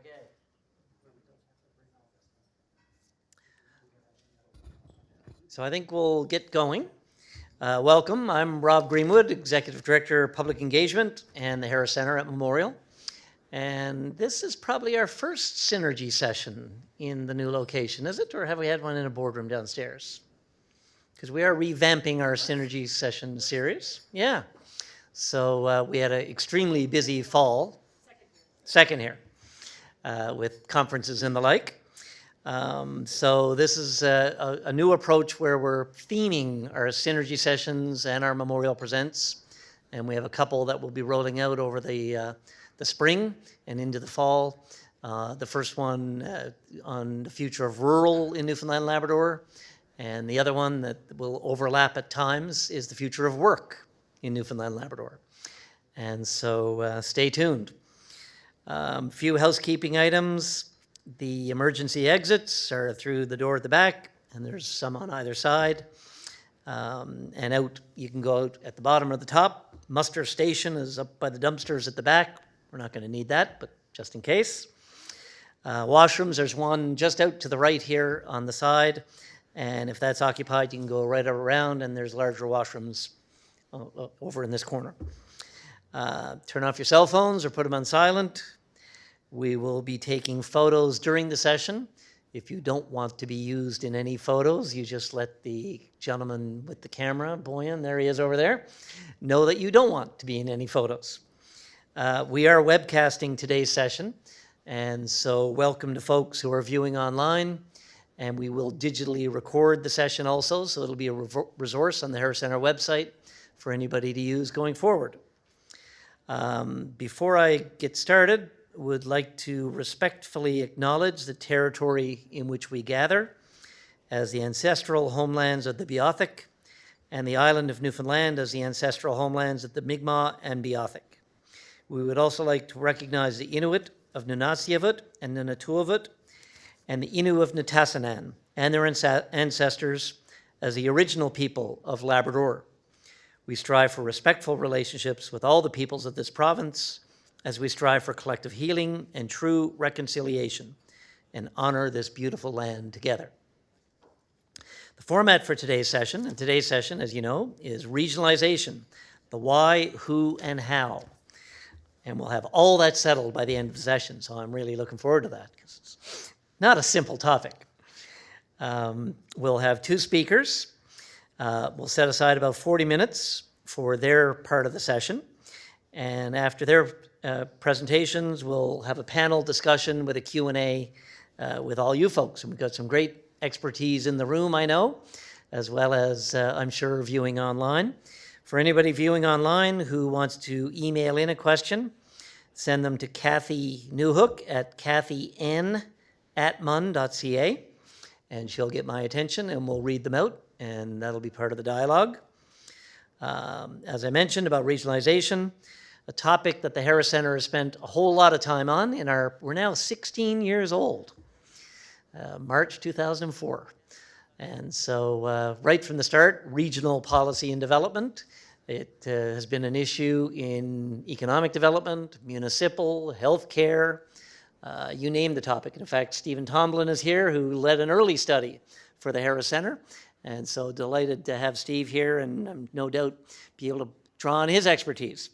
Okay. So I think we'll get going. Welcome, I'm Rob Greenwood, Executive Director of Public Engagement and the Harris Center at Memorial. And this is probably our first synergy session in the new location, is it? Or have we had one in a boardroom downstairs? Because we are revamping our synergy session series. Yeah. So we had an extremely busy fall. Second here. With conferences and the like. So this is a new approach where we're theming our synergy sessions and our Memorial Presents. And we have a couple that will be rolling out over the spring and into the fall. The first one on the future of rural in Newfoundland and Labrador. And the other one that will overlap at times is the future of work in Newfoundland and Labrador. And so stay tuned. Few housekeeping items. The emergency exits are through the door at the back, and there's some on either side. And out, you can go out at the bottom or the top. Muster station is up by the dumpsters at the back. We're not going to need that, but just in case. Washrooms, there's one just out to the right here on the side. And if that's occupied, you can go right around, and there's larger washrooms over in this corner. Turn off your cell phones or put them on silent. We will be taking photos during the session. If you don't want to be used in any photos, you just let the gentleman with the camera, Boyan, there he is over there, know that you don't want to be in any photos. We are webcasting today's session, and so welcome to folks who are viewing online, and we will digitally record the session also, so it'll be a resource on the Harris Center website for anybody to use going forward. Before I get started, would like to respectfully acknowledge the territory in which we gather as the ancestral homelands of the Beothuk and the island of Newfoundland as the ancestral homelands of the Mi'kmaq and Beothuk. We would also like to recognize the Inuit of Nunatsiavut and Nunatuavut and the Innu of Nitassinan and their ancestors as the original people of Labrador. We strive for respectful relationships with all the peoples of this province as we strive for collective healing and true reconciliation and honor this beautiful land together. The format for today's session, as you know, is regionalization, the why, who, and how. And we'll have all that settled by the end of the session, so I'm really looking forward to that, because it's not a simple topic. We'll have two speakers. We'll set aside about 40 minutes for their part of the session. And after their presentations, we'll have a panel discussion with a Q&A with all you folks. And we've got some great expertise in the room, I know, as well as, I'm sure, viewing online. For anybody viewing online who wants to email in a question, send them to Kathy Newhook at kathyn@mun.ca, and she'll get my attention, and we'll read them out, and that'll be part of the dialogue. As I mentioned about regionalization, a topic that the Harris Center has spent a whole lot of time on we're now 16 years old, March 2004. And so right from the start, regional policy and development, it has been an issue in economic development, municipal, healthcare, you name the topic. In fact, Stephen Tomlin is here, who led an early study for the Harris Center. And so delighted to have Steve here and no doubt be able to draw on his expertise.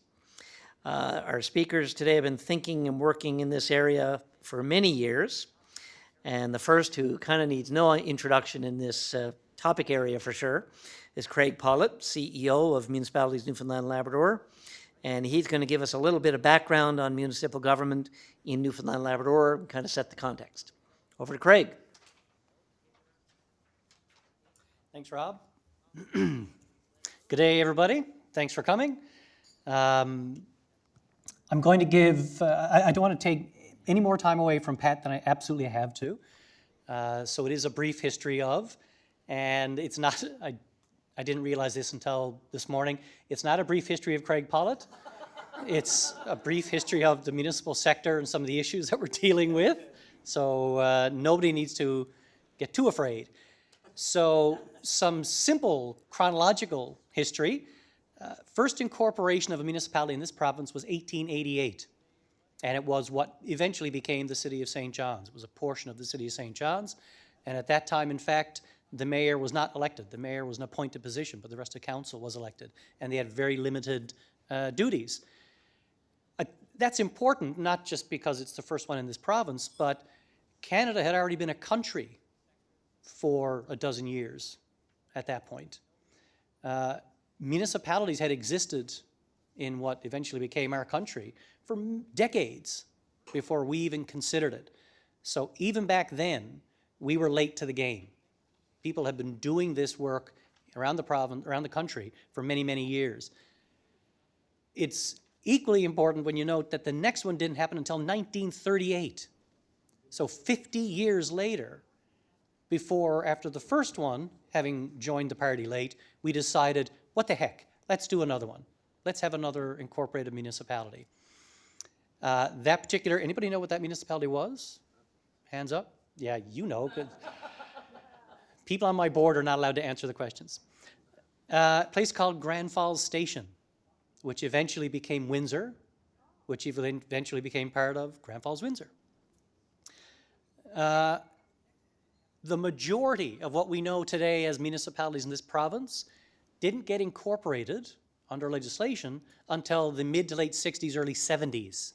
Our speakers today have been thinking and working in this area for many years. And the first, who kind of needs no introduction in this topic area for sure, is Craig Pollitt, CEO of Municipalities Newfoundland and Labrador. And he's going to give us a little bit of background on municipal government in Newfoundland and Labrador and kind of set the context. Over to Craig. Thanks, Rob. Good day, everybody. Thanks for coming. I'm going to give, I don't want to take any more time away from Pat than I absolutely have to. So it is a brief history of, and it's not, I didn't realize this until this morning, it's not a brief history of Craig Pollitt. It's a brief history of the municipal sector and some of the issues that we're dealing with. So nobody needs to get too afraid. So some simple chronological history. First incorporation of a municipality in this province was 1888. And it was what eventually became the city of St. John's. It was a portion of the city of St. John's. And at that time, in fact, the mayor was not elected. The mayor was an appointed position, but the rest of council was elected. And they had very limited duties. That's important, not just because it's the first one in this province, but Canada had already been a country for a dozen years at that point. Municipalities had existed in what eventually became our country for decades before we even considered it. So even back then, we were late to the game. People have been doing this work around the province, around the country for many, many years. It's equally important when you note that the next one didn't happen until 1938. So 50 years later, after the first one, having joined the party late, we decided, what the heck, let's do another one. Let's have another incorporated municipality. That particular, anybody know what that municipality was? Hands up? Yeah, you know. People on my board are not allowed to answer the questions. A place called Grand Falls Station, which eventually became Windsor, which eventually became part of Grand Falls, Windsor. The majority of what we know today as municipalities in this province didn't get incorporated under legislation until the mid to late 60s, early 70s.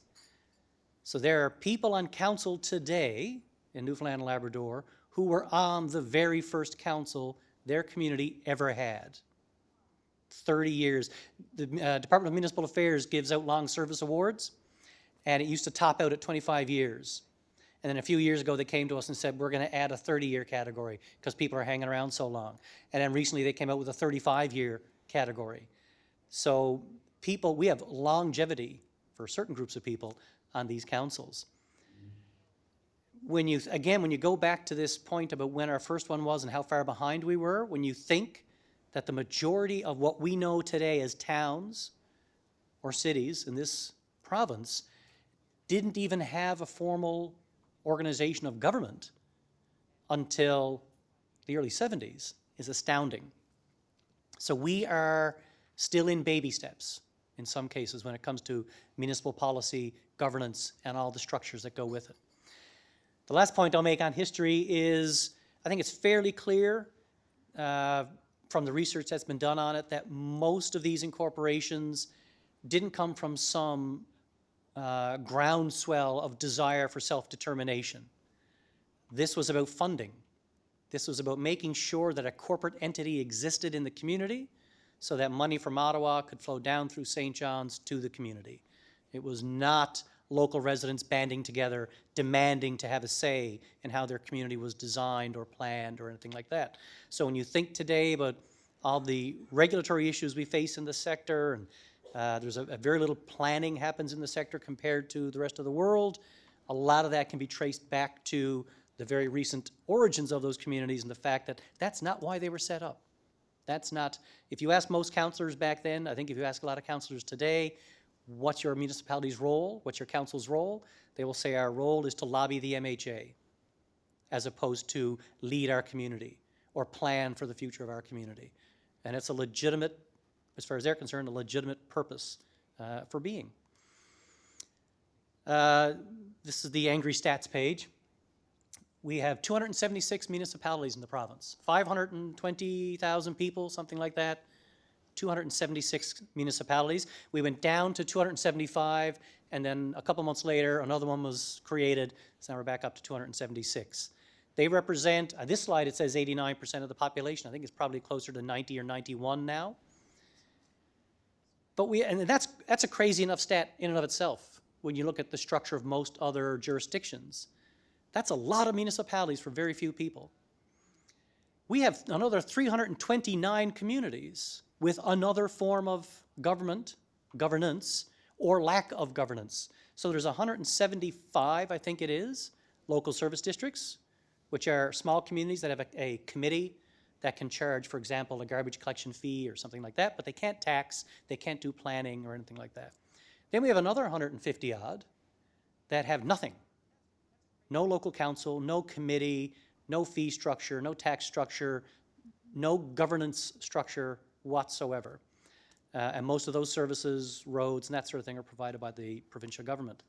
So there are people on council today in Newfoundland and Labrador who were on the very first council their community ever had. 30 years. The Department of Municipal Affairs gives out long service awards, and it used to top out at 25 years. And then a few years ago, they came to us and said, we're going to add a 30-year category because people are hanging around so long. And then recently, they came out with a 35-year category. So we have longevity for certain groups of people on these councils. When you go back to this point about when our first one was and how far behind we were, when you think that the majority of what we know today as towns or cities in this province didn't even have a formal organization of government until the early 70s is astounding. So we are still in baby steps in some cases when it comes to municipal policy, governance, and all the structures that go with it. The last point I'll make on history is, I think it's fairly clear from the research that's been done on it that most of these incorporations didn't come from some groundswell of desire for self-determination. This was about funding. This was about making sure that a corporate entity existed in the community so that money from Ottawa could flow down through St. John's to the community. It was not local residents banding together, demanding to have a say in how their community was designed or planned or anything like that. So when you think today about all the regulatory issues we face in the sector, and there's a very little planning happens in the sector compared to the rest of the world, a lot of that can be traced back to the very recent origins of those communities and the fact that that's not why they were set up. That's not, if you ask most councillors back then, I think if you ask a lot of councillors today, what's your municipality's role? What's your council's role? They will say our role is to lobby the MHA as opposed to lead our community or plan for the future of our community. And it's a legitimate, as far as they're concerned, a legitimate purpose for being. This is the Angry Stats page. We have 276 municipalities in the province, 520,000 people, something like that. 276 municipalities. We went down to 275, and then a couple months later, another one was created, so now we're back up to 276. They represent, on this slide it says 89% of the population. I think it's probably closer to 90 or 91 now. But that's a crazy enough stat in and of itself when you look at the structure of most other jurisdictions. That's a lot of municipalities for very few people. We have another 329 communities with another form of governance, or lack of governance. So there's 175, I think it is, local service districts, which are small communities that have a committee that can charge, for example, a garbage collection fee or something like that, but they can't tax, they can't do planning or anything like that. Then we have another 150 odd that have nothing. No local council, no committee, no fee structure, no tax structure, no governance structure whatsoever. And most of those services, roads and that sort of thing, are provided by the provincial government.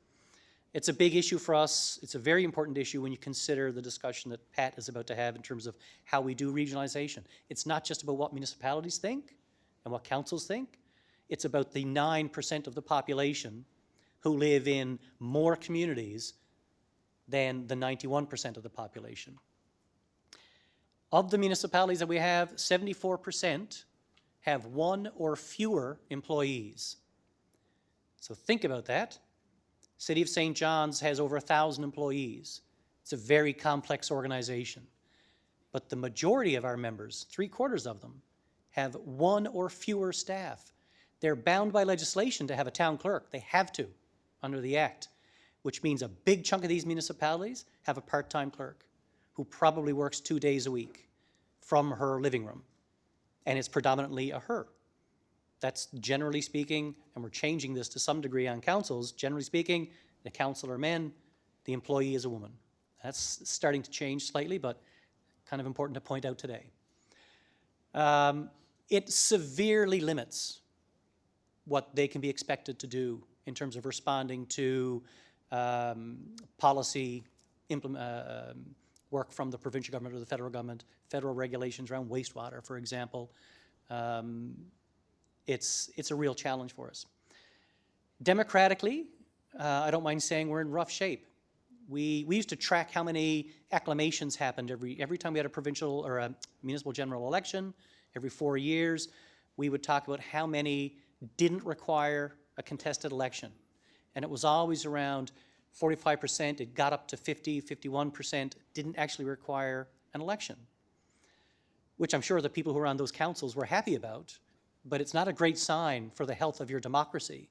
It's a big issue for us. It's a very important issue when you consider the discussion that Pat is about to have in terms of how we do regionalization. It's not just about what municipalities think and what councils think. It's about the 9% of the population who live in more communities than the 91% of the population. Of the municipalities that we have, 74% have one or fewer employees. So think about that. City of St. John's has over 1,000 employees. It's a very complex organization. But the majority of our members, 3/4 of them, have one or fewer staff. They're bound by legislation to have a town clerk. They have to, under the Act, which means a big chunk of these municipalities have a part-time clerk who probably works 2 days a week from her living room. And it's predominantly a her. That's generally speaking, and we're changing this to some degree on councils, generally speaking, the council are men, the employee is a woman. That's starting to change slightly, but kind of important to point out today. It severely limits what they can be expected to do in terms of responding to policy work from the provincial government or the federal government, federal regulations around wastewater, for example. It's a real challenge for us. Democratically, I don't mind saying we're in rough shape. We used to track how many acclamations happened every time we had a provincial or a municipal general election. Every 4 years, we would talk about how many didn't require a contested election. And it was always around 45%. It got up to 50, 51%, didn't actually require an election, which I'm sure the people who were on those councils were happy about, but it's not a great sign for the health of your democracy.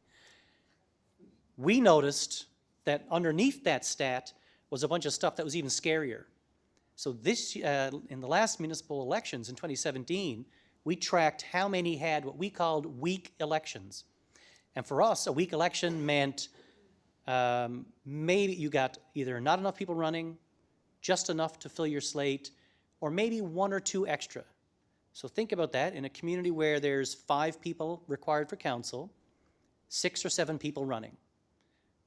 We noticed that underneath that stat was a bunch of stuff that was even scarier. So this, in the last municipal elections in 2017, we tracked how many had what we called weak elections. And for us, a weak election meant maybe you got either not enough people running, just enough to fill your slate, or maybe 1 or 2 extra. So think about that. In a community where there's 5 people required for council, 6 or 7 people running,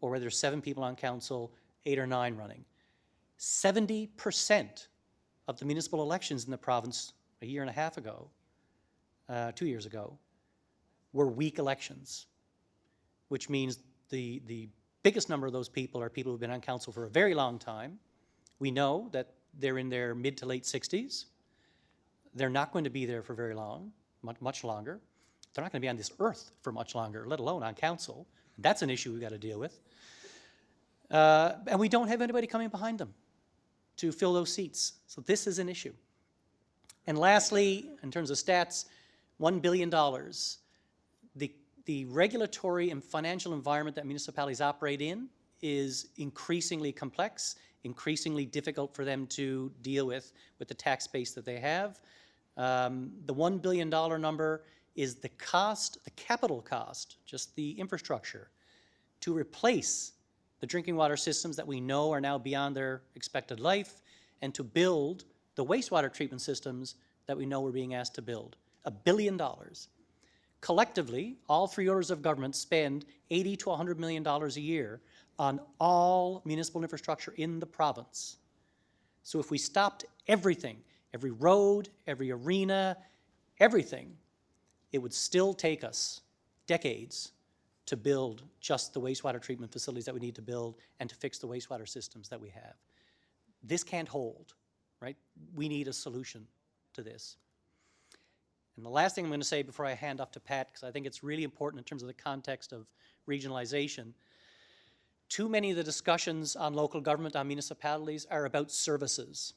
or where there's 7 people on council, 8 or 9 running. 70% of the municipal elections in the province a year and a half ago, 2 years ago, were weak elections, which means the biggest number of those people are people who've been on council for a very long time. We know that they're in their mid to late 60s. They're not going to be there for very long, much longer. They're not going to be on this earth for much longer, let alone on council. That's an issue we've got to deal with. And we don't have anybody coming behind them to fill those seats. So this is an issue. And lastly, in terms of stats, $1 billion. The regulatory and financial environment that municipalities operate in is increasingly complex, increasingly difficult for them to deal with the tax base that they have. The $1 billion number is the cost, the capital cost, just the infrastructure, to replace the drinking water systems that we know are now beyond their expected life, and to build the wastewater treatment systems that we know we're being asked to build. $1 billion. Collectively, all 3 orders of government spend $80 to $100 million a year on all municipal infrastructure in the province. So if we stopped everything, every road, every arena, everything, it would still take us decades to build just the wastewater treatment facilities that we need to build and to fix the wastewater systems that we have. This can't hold, right? We need a solution to this. And the last thing I'm going to say before I hand off to Pat, because I think it's really important in terms of the context of regionalization, too many of the discussions on local government, on municipalities, are about services.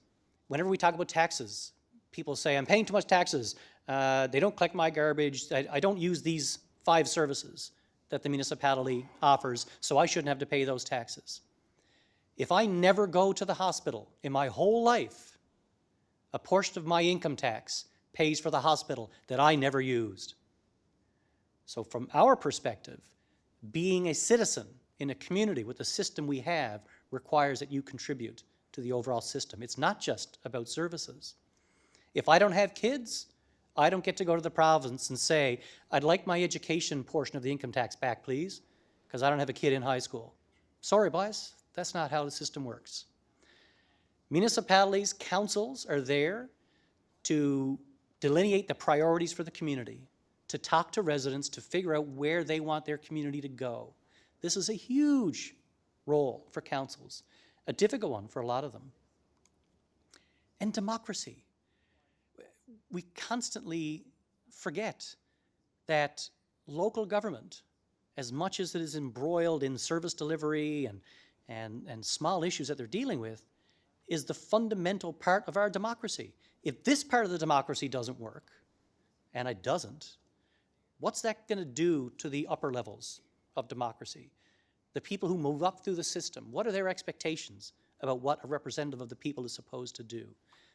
Whenever we talk about taxes, people say, I'm paying too much taxes. They don't collect my garbage. I don't use these 5 services that the municipality offers, so I shouldn't have to pay those taxes. If I never go to the hospital in my whole life, a portion of my income tax pays for the hospital that I never used. So from our perspective, being a citizen in a community with the system we have requires that you contribute to the overall system. It's not just about services. If I don't have kids, I don't get to go to the province and say, I'd like my education portion of the income tax back, please, because I don't have a kid in high school. Sorry, boys, that's not how the system works. Municipalities, councils are there to delineate the priorities for the community, to talk to residents, to figure out where they want their community to go. This is a huge role for councils, a difficult one for a lot of them. And democracy. We constantly forget that local government, as much as it is embroiled in service delivery and small issues that they're dealing with, is the fundamental part of our democracy. If this part of the democracy doesn't work, and it doesn't, what's that going to do to the upper levels of democracy? The people who move up through the system, what are their expectations about what a representative of the people is supposed to do?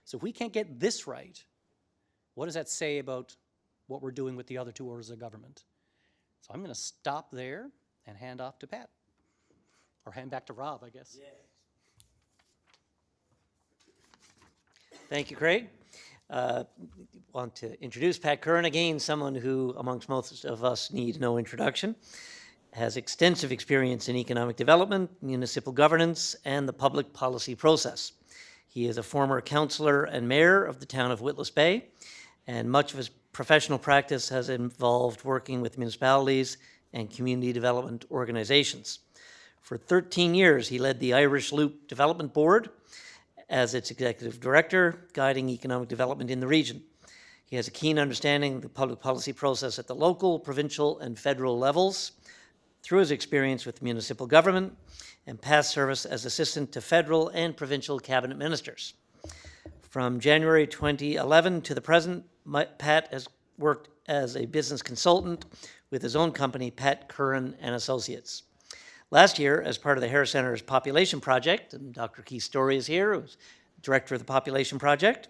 So if we can't get this right, what does that say about what we're doing with the other two orders of government? So I'm going to stop there and hand off to Pat. Or hand back to Rob, I guess. Yeah. Thank you, Craig. Want to introduce Pat Curran again, someone who, amongst most of us, needs no introduction. Has extensive experience in economic development, municipal governance, and the public policy process. He is a former councillor and mayor of the town of Witless Bay, and much of his professional practice has involved working with municipalities and community development organizations. For 13 years, he led the Irish Loop Development Board as its executive director, guiding economic development in the region. He has a keen understanding of the public policy process at the local, provincial, and federal levels through his experience with municipal government and past service as assistant to federal and provincial cabinet ministers. From January 2011 to the present, Pat has worked as a business consultant with his own company, Pat Curran and Associates. Last year, as part of the Harris Center's population project, and Dr. Keith Story is here, who's director of the population project,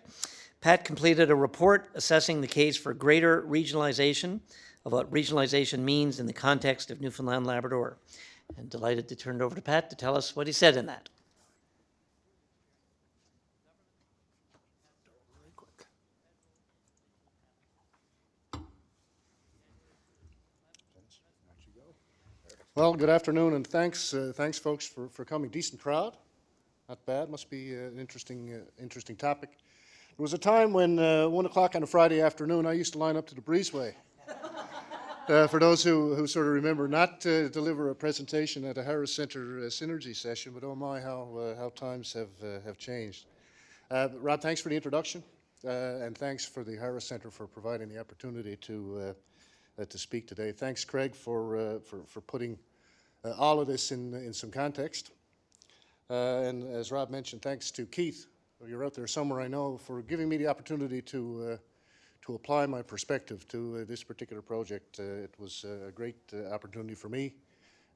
Pat completed a report assessing the case for greater regionalization of what regionalization means in the context of Newfoundland and Labrador. And delighted to turn it over to Pat to tell us what he said in that. Well, good afternoon, and thanks folks for coming. Decent crowd, not bad. Must be an interesting topic. There was a time when 1 o'clock on a Friday afternoon, I used to line up to the breezeway. For those who sort of remember, not to deliver a presentation at a Harris Centre Synergy session, but oh my, how times have changed. Rob, thanks for the introduction, and thanks for the Harris Centre for providing the opportunity to speak today. Thanks, Craig, for putting all of this in some context. And as Rob mentioned, thanks to Keith, you're out there somewhere I know, for giving me the opportunity to apply my perspective to this particular project. It was a great opportunity for me,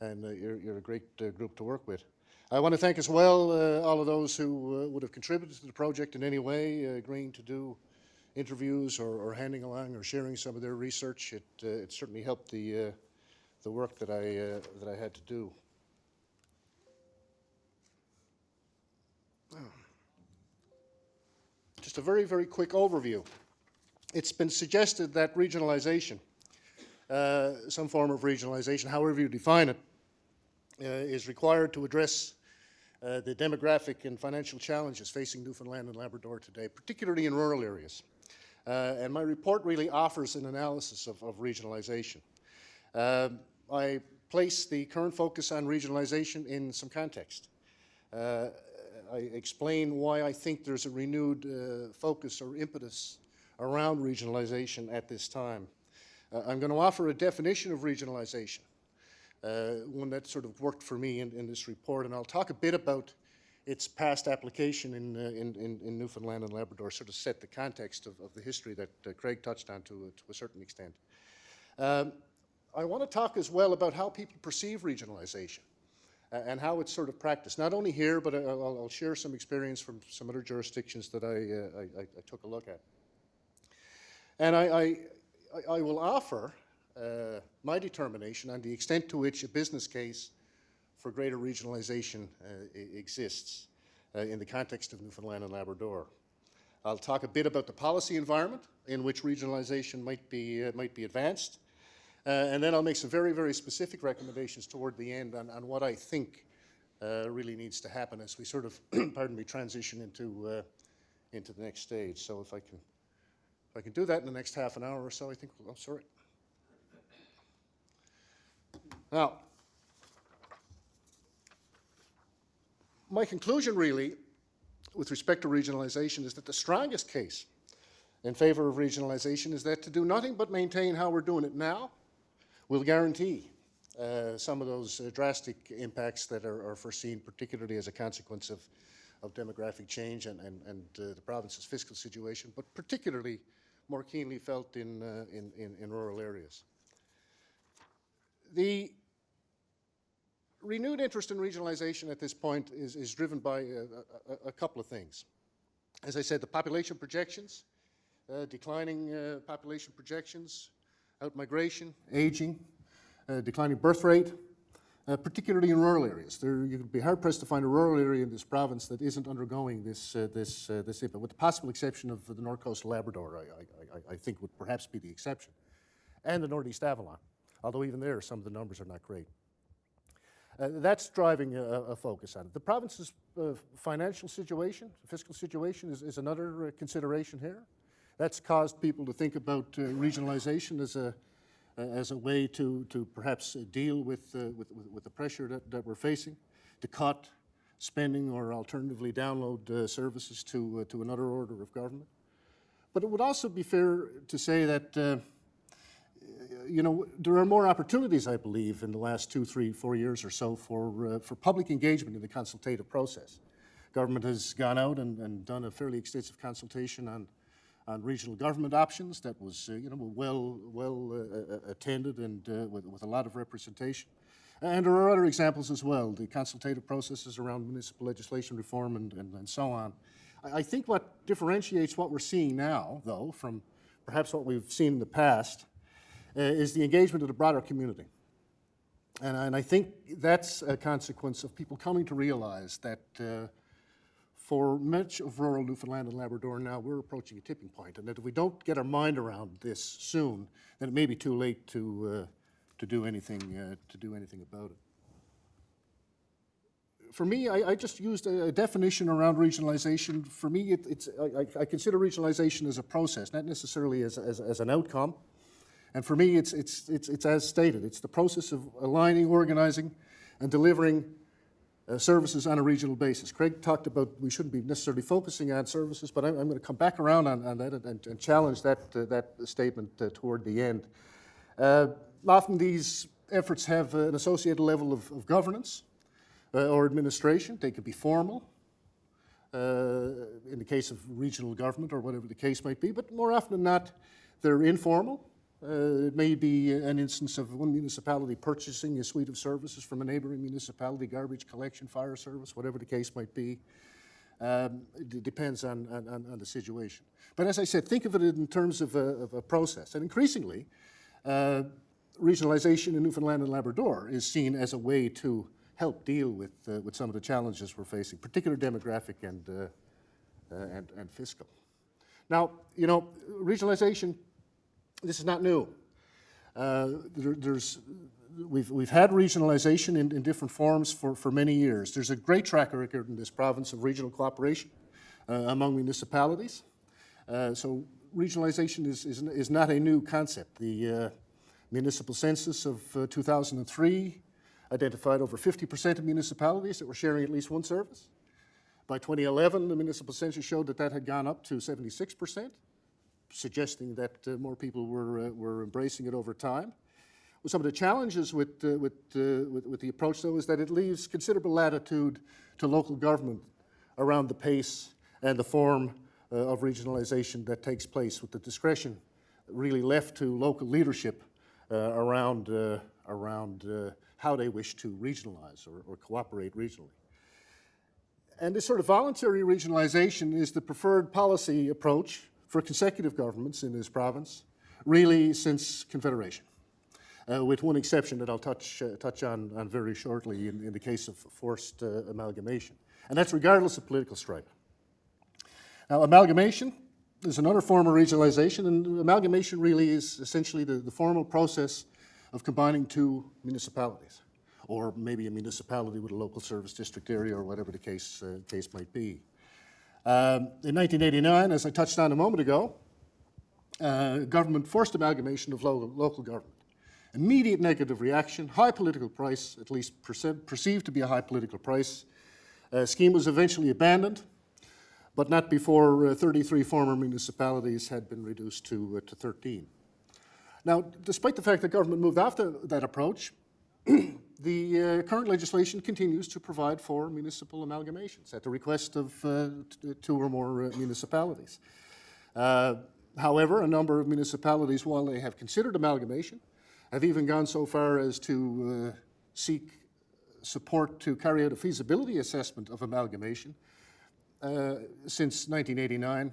and you're a great group to work with. I want to thank as well all of those who would have contributed to the project in any way, agreeing to do interviews or handing along or sharing some of their research. It certainly helped the work that I had to do. Just a very, very quick overview. It's been suggested that regionalization, some form of regionalization, however you define it, is required to address the demographic and financial challenges facing Newfoundland and Labrador today, particularly in rural areas. And my report really offers an analysis of regionalization. I place the current focus on regionalization in some context. I explain why I think there's a renewed focus or impetus around regionalization at this time. I'm going to offer a definition of regionalization, one that sort of worked for me in this report, and I'll talk a bit about its past application in Newfoundland and Labrador, sort of set the context of the history that Craig touched on to a certain extent. I want to talk as well about how people perceive regionalization and how it's sort of practiced, not only here, but I'll share some experience from some other jurisdictions that I took a look at. And I will offer my determination on the extent to which a business case for greater regionalization exists in the context of Newfoundland and Labrador. I'll talk a bit about the policy environment in which regionalization might be advanced, and then I'll make some very, very specific recommendations toward the end on what I think really needs to happen as we sort of, pardon me, transition into the next stage. So if I can do that in the next half an hour or so, I think, oh, sorry. Now, my conclusion really, with respect to regionalization, is that the strongest case in favor of regionalization is that to do nothing but maintain how we're doing it now will guarantee some of those drastic impacts that are foreseen, particularly as a consequence of demographic change and the province's fiscal situation, but particularly more keenly felt in rural areas. The renewed interest in regionalization at this point is driven by a couple of things. As I said, the population projections, declining population projections, outmigration, aging, declining birth rate, particularly in rural areas. You'd be hard-pressed to find a rural area in this province that isn't undergoing this impact, with the possible exception of the North Coast of Labrador, I think would perhaps be the exception, and the Northeast Avalon, although even there some of the numbers are not great. That's driving a focus on it. The province's financial situation, fiscal situation is another consideration here. That's caused people to think about regionalization as a way to perhaps deal with the pressure that we're facing, to cut spending or alternatively download services to another order of government. But it would also be fair to say that you know, there are more opportunities, I believe, in the last 2, 3, 4 years or so for public engagement in the consultative process. Government has gone out and done a fairly extensive consultation on regional government options that was, you know, well attended and with a lot of representation. And there are other examples as well, the consultative processes around municipal legislation reform and so on. I think what differentiates what we're seeing now, though, from perhaps what we've seen in the past, is the engagement of the broader community. And I think that's a consequence of people coming to realize that for much of rural Newfoundland and Labrador now, we're approaching a tipping point, and that if we don't get our mind around this soon, then it may be too late to do anything about it. For me, I just used a definition around regionalization. For me, I consider regionalization as a process, not necessarily as an outcome. And for me, it's as stated. It's the process of aligning, organizing, and delivering services on a regional basis. Craig talked about we shouldn't be necessarily focusing on services, but I'm going to come back around on that and challenge that statement toward the end. Often these efforts have an associated level of governance or administration. They could be formal, in the case of regional government or whatever the case might be, but more often than not, they're informal. It may be an instance of one municipality purchasing a suite of services from a neighboring municipality, garbage collection, fire service, whatever the case might be. It depends on the situation. But as I said, think of it in terms of a process. And increasingly, regionalization in Newfoundland and Labrador is seen as a way to help deal with some of the challenges we're facing, particularly demographic and fiscal. Now, you know, regionalization, this is not new. We've had regionalization in different forms for many years. There's a great track record in this province of regional cooperation among municipalities. So regionalization is not a new concept. The municipal census of 2003 identified over 50% of municipalities that were sharing at least one service. By 2011, the municipal census showed that had gone up to 76%. Suggesting that more people were embracing it over time. Well, some of the challenges with the approach, though, is that it leaves considerable latitude to local government around the pace and the form of regionalization that takes place, with the discretion really left to local leadership around how they wish to regionalize or cooperate regionally. And this sort of voluntary regionalization is the preferred policy approach for consecutive governments in this province, really since Confederation, with one exception that I'll touch on very shortly in the case of forced amalgamation. And that's regardless of political stripe. Now, amalgamation is another form of regionalization, and amalgamation really is essentially the formal process of combining two municipalities, or maybe a municipality with a local service district area, or whatever the case might be. In 1989, as I touched on a moment ago, government forced amalgamation of local government. Immediate negative reaction, high political price, at least perceived to be a high political price. Scheme was eventually abandoned, but not before 33 former municipalities had been reduced to 13. Now, despite the fact that government moved after that approach, the current legislation continues to provide for municipal amalgamations at the request of 2 or more municipalities. However, a number of municipalities, while they have considered amalgamation, have even gone so far as to seek support to carry out a feasibility assessment of amalgamation since 1989.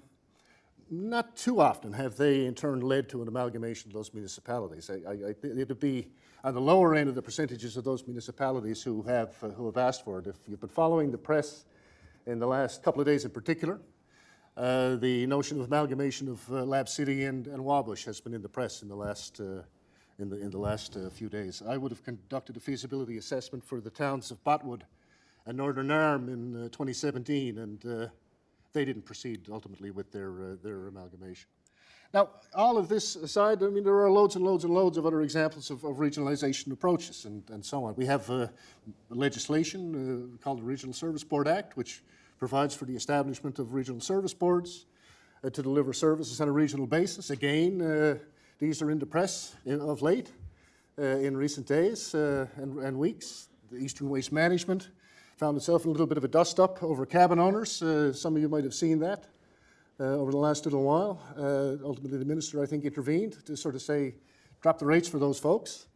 Not too often have they in turn led to an amalgamation of those municipalities. It would be on the lower end of the percentages of those municipalities who have asked for it. If you've been following the press in the last couple of days in particular, the notion of amalgamation of Lab City and Wabush has been in the press in the last few days. I would have conducted a feasibility assessment for the towns of Botwood and Northern Arm in 2017, and they didn't proceed ultimately with their amalgamation. Now, all of this aside, I mean, there are loads and loads and loads of other examples of regionalization approaches and so on. We have legislation called the Regional Service Board Act, which provides for the establishment of regional service boards to deliver services on a regional basis. Again, these are in the press of late, in recent days and weeks. The Eastern Waste Management found itself in a little bit of a dust-up over cabin owners. Some of you might have seen that over the last little while. Ultimately, the minister, I think, intervened to sort of say, drop the rates for those folks.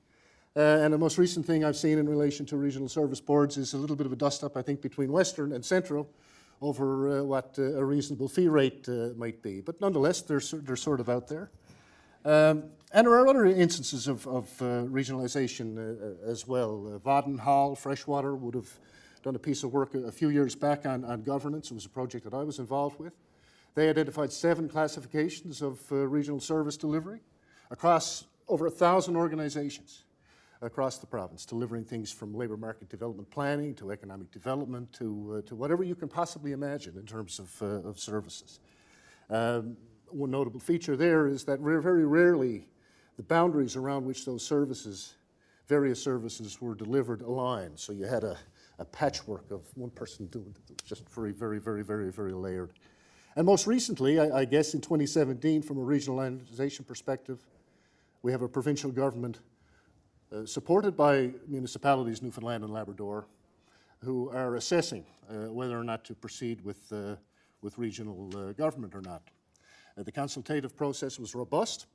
And the most recent thing I've seen in relation to regional service boards is a little bit of a dust-up, I think, between Western and Central over what a reasonable fee rate might be. But nonetheless, they're sort of out there. And there are other instances of regionalization as well. Vaden, Hall, Freshwater would have done a piece of work a few years back on governance. It was a project that I was involved with. They identified 7 classifications of regional service delivery across over 1,000 organizations across the province, delivering things from labor market development planning to economic development to whatever you can possibly imagine in terms of services. One notable feature there is that very rarely the boundaries around which those services, various services, were delivered aligned. So you had a patchwork of one person doing it, just very layered. And most recently, I guess in 2017, from a regionalization perspective, we have a provincial government supported by municipalities, Newfoundland and Labrador, who are assessing whether or not to proceed with regional government or not. The consultative process was robust.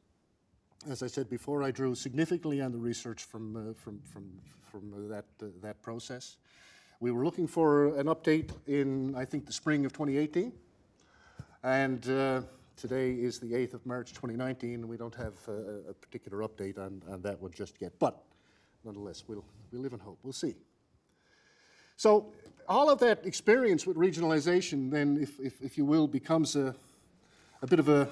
As I said before, I drew significantly on the research from that process. We were looking for an update in, I think, the spring of 2018, and today is the 8th of March 2019, and we don't have a particular update on that one just yet. But nonetheless, we live in hope. We'll see. So all of that experience with regionalization then, if you will, becomes a bit of a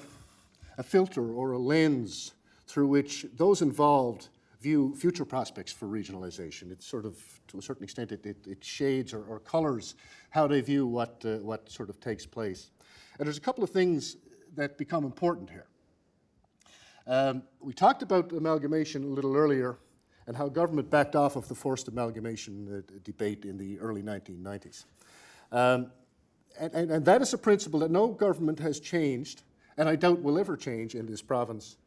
filter or a lens through which those involved view future prospects for regionalization. It sort of, to a certain extent, it shades or colors how they view what sort of takes place. And there's a couple of things that become important here. We talked about amalgamation a little earlier and how government backed off of the forced amalgamation debate in the early 1990s. And that is a principle that no government has changed, and I doubt will ever change in this province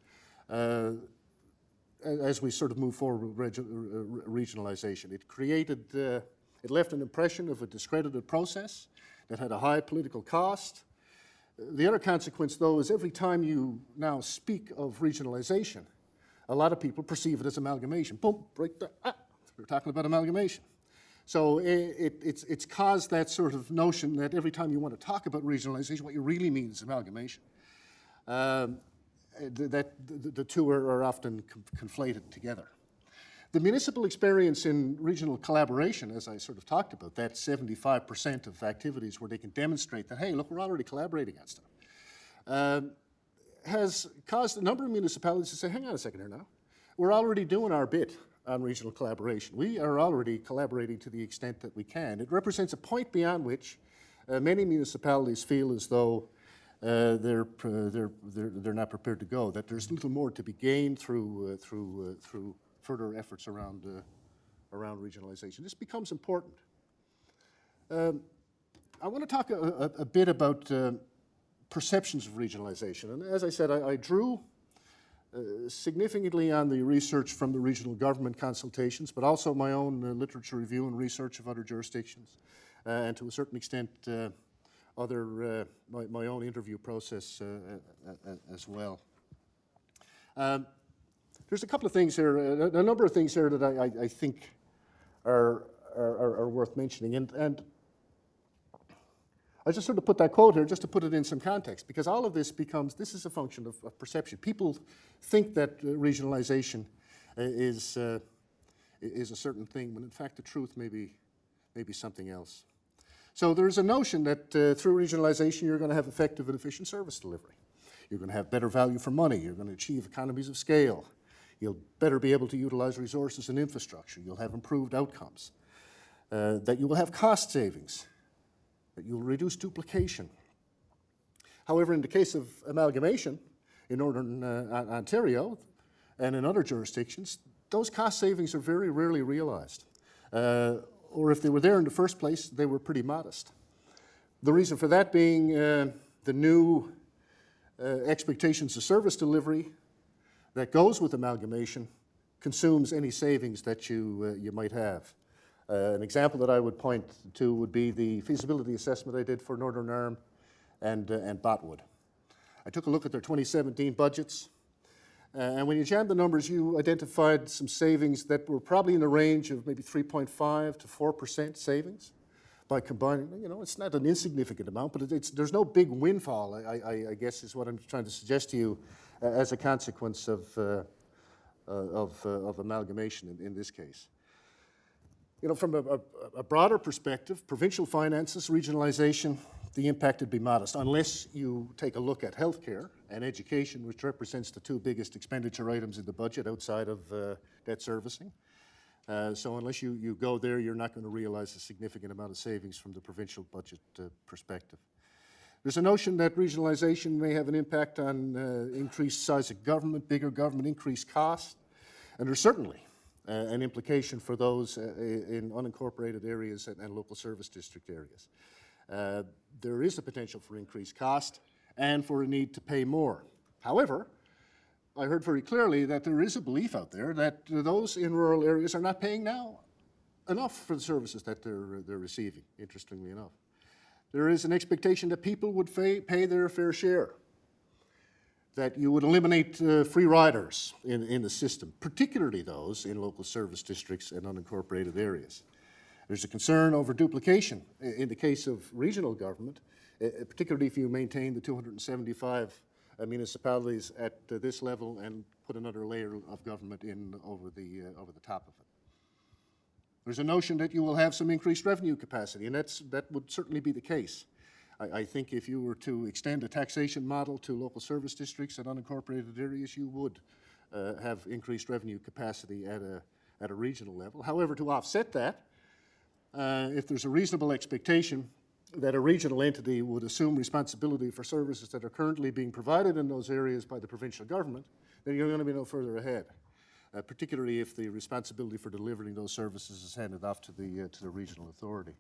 as we sort of move forward with regionalization. It left an impression of a discredited process that had a high political cost. The other consequence, though, is every time you now speak of regionalization, a lot of people perceive it as amalgamation. Boom, right there, we're talking about amalgamation. So it's caused that sort of notion that every time you want to talk about regionalization, what you really mean is amalgamation. That the two are often conflated together. The municipal experience in regional collaboration, as I sort of talked about, that 75% of activities where they can demonstrate that, hey, look, we're already collaborating on stuff, has caused a number of municipalities to say, hang on a second here now, we're already doing our bit on regional collaboration. We are already collaborating to the extent that we can. It represents a point beyond which many municipalities feel as though they're not prepared to go, that there's little more to be gained through further efforts around regionalization. This becomes important. I want to talk a bit about perceptions of regionalization. And as I said, I drew significantly on the research from the regional government consultations, but also my own literature review and research of other jurisdictions, and to a certain extent my own interview process as well. There's a couple of things here, a number of things here that I think are worth mentioning, and I just sort of put that quote here just to put it in some context, because all of this is a function of perception. People think that regionalization is a certain thing, when in fact the truth may be something else. So there's a notion that through regionalization you're going to have effective and efficient service delivery. You're going to have better value for money. You're going to achieve economies of scale. You'll better be able to utilize resources and infrastructure. You'll have improved outcomes. That you will have cost savings. That you'll reduce duplication. However, in the case of amalgamation in Northern Ontario and in other jurisdictions, those cost savings are very rarely realized. Or if they were there in the first place, they were pretty modest. The reason for that being the new expectations of service delivery that goes with amalgamation consumes any savings that you might have. An example that I would point to would be the feasibility assessment I did for Northern Arm and Botwood. I took a look at their 2017 budgets, and when you jammed the numbers, you identified some savings that were probably in the range of maybe 3.5 to 4% savings by combining. You know, it's not an insignificant amount, but there's no big windfall, I guess is what I'm trying to suggest to you as a consequence of amalgamation in this case. You know, from a broader perspective, provincial finances, regionalization, the impact would be modest, unless you take a look at healthcare and education, which represents the two biggest expenditure items in the budget outside of debt servicing. So unless you go there, you're not going to realize a significant amount of savings from the provincial budget perspective. There's a notion that regionalization may have an impact on increased size of government, bigger government, increased costs, and there's certainly an implication for those in unincorporated areas and local service district areas. There is a potential for increased cost and for a need to pay more. However, I heard very clearly that there is a belief out there that those in rural areas are not paying now enough for the services that they're receiving, interestingly enough. There is an expectation that people would pay their fair share, that you would eliminate free riders in the system, particularly those in local service districts and unincorporated areas. There's a concern over duplication in the case of regional government, particularly if you maintain the 275 municipalities at this level and put another layer of government in over the top of it. There's a notion that you will have some increased revenue capacity, and that would certainly be the case. I think if you were to extend a taxation model to local service districts and unincorporated areas, you would have increased revenue capacity at a regional level. However, to offset that, if there's a reasonable expectation that a regional entity would assume responsibility for services that are currently being provided in those areas by the provincial government, then you're going to be no further ahead, particularly if the responsibility for delivering those services is handed off to the regional authority.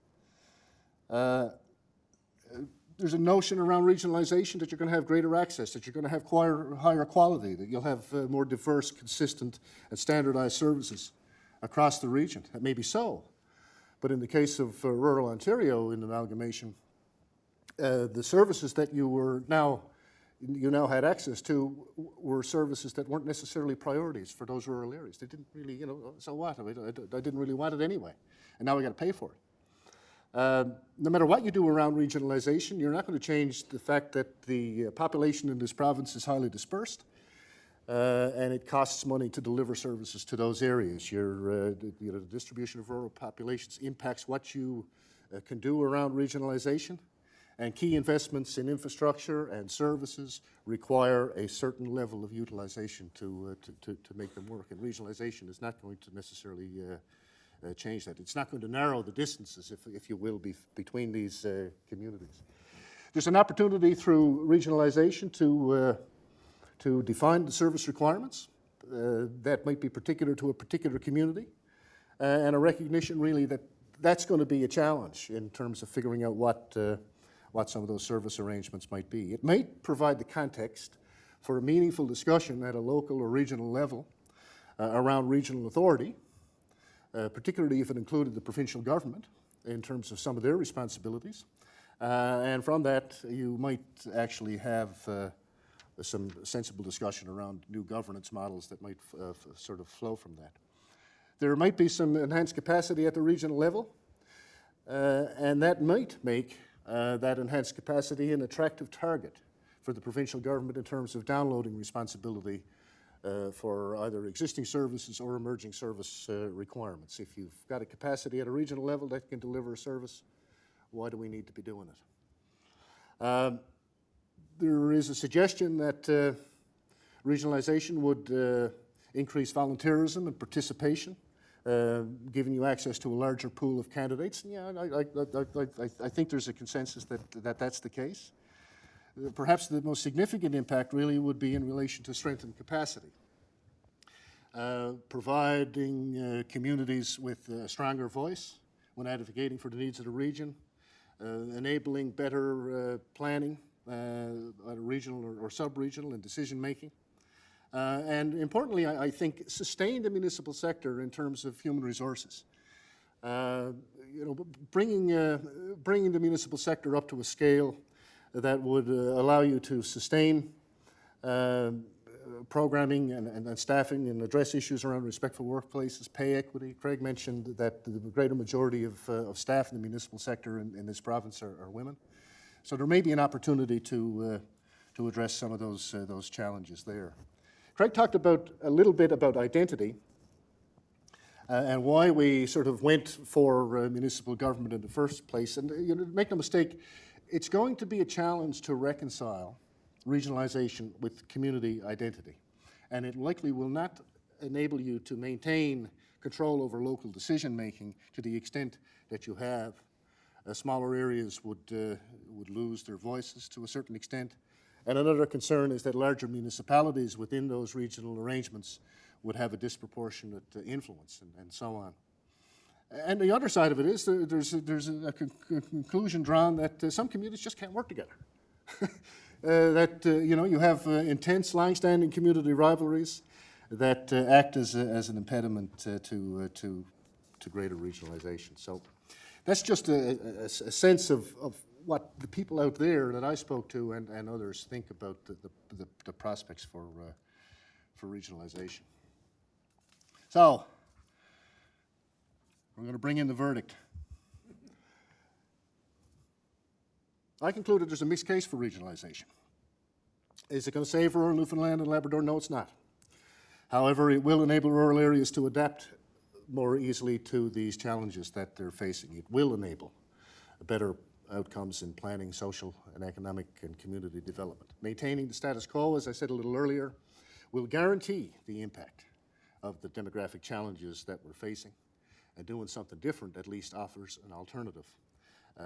There's a notion around regionalization that you're going to have greater access, that you're going to have higher quality, that you'll have more diverse, consistent, and standardized services across the region. That may be so, but in the case of rural Ontario in amalgamation, the services that you now had access to were services that weren't necessarily priorities for those rural areas. They didn't really, so what? I didn't really want it anyway, and now we got to pay for it. No matter what you do around regionalization, you're not going to change the fact that the population in this province is highly dispersed, and it costs money to deliver services to those areas. The distribution of rural populations impacts what you can do around regionalization, And key investments in infrastructure and services require a certain level of utilization to make them work. And regionalization is not going to necessarily change that. It's not going to narrow the distances, if you will, between these communities. There's an opportunity through regionalization to define the service requirements that might be particular to a particular community, and a recognition really that that's going to be a challenge in terms of figuring out what some of those service arrangements might be. It might provide the context for a meaningful discussion at a local or regional level around regional authority, particularly if it included the provincial government in terms of some of their responsibilities. And from that, you might actually have some sensible discussion around new governance models that might sort of flow from that. There might be some enhanced capacity at the regional level, and that might make that enhanced capacity an attractive target for the provincial government in terms of downloading responsibility for either existing services or emerging service requirements. If you've got a capacity at a regional level that can deliver a service, why do we need to be doing it? There is a suggestion that regionalization would increase volunteerism and participation, giving you access to a larger pool of candidates. And yeah, I think there's a consensus that that's the case. Perhaps the most significant impact really would be in relation to strengthened capacity, providing communities with a stronger voice when advocating for the needs of the region, enabling better planning at a regional or sub-regional and decision-making. And importantly, I think sustain the municipal sector in terms of human resources. Bringing the municipal sector up to a scale that would allow you to sustain programming and staffing and address issues around respectful workplaces, pay equity. Craig mentioned that the greater majority of staff in the municipal sector in this province are women. So there may be an opportunity to address some of those challenges there. Craig talked a little bit about identity and why we sort of went for municipal government in the first place. And make no mistake, it's going to be a challenge to reconcile regionalization with community identity. And it likely will not enable you to maintain control over local decision-making to the extent that you have. Smaller areas would lose their voices to a certain extent. And another concern is that larger municipalities within those regional arrangements would have a disproportionate influence and so on. And the other side of it is there's a conclusion drawn that some communities just can't work together. You have intense, long-standing community rivalries that act as an impediment to greater regionalization. So that's just a sense of what the people out there that I spoke to and others think about the prospects for regionalization. So we're going to bring in the verdict. I concluded there's a mixed case for regionalization. Is it going to save rural Newfoundland and Labrador? No, it's not. However, it will enable rural areas to adapt more easily to these challenges that they're facing. It will enable better outcomes in planning, social and economic and community development. Maintaining the status quo, as I said a little earlier, will guarantee the impact of the demographic challenges that we're facing. And doing something different at least offers an alternative,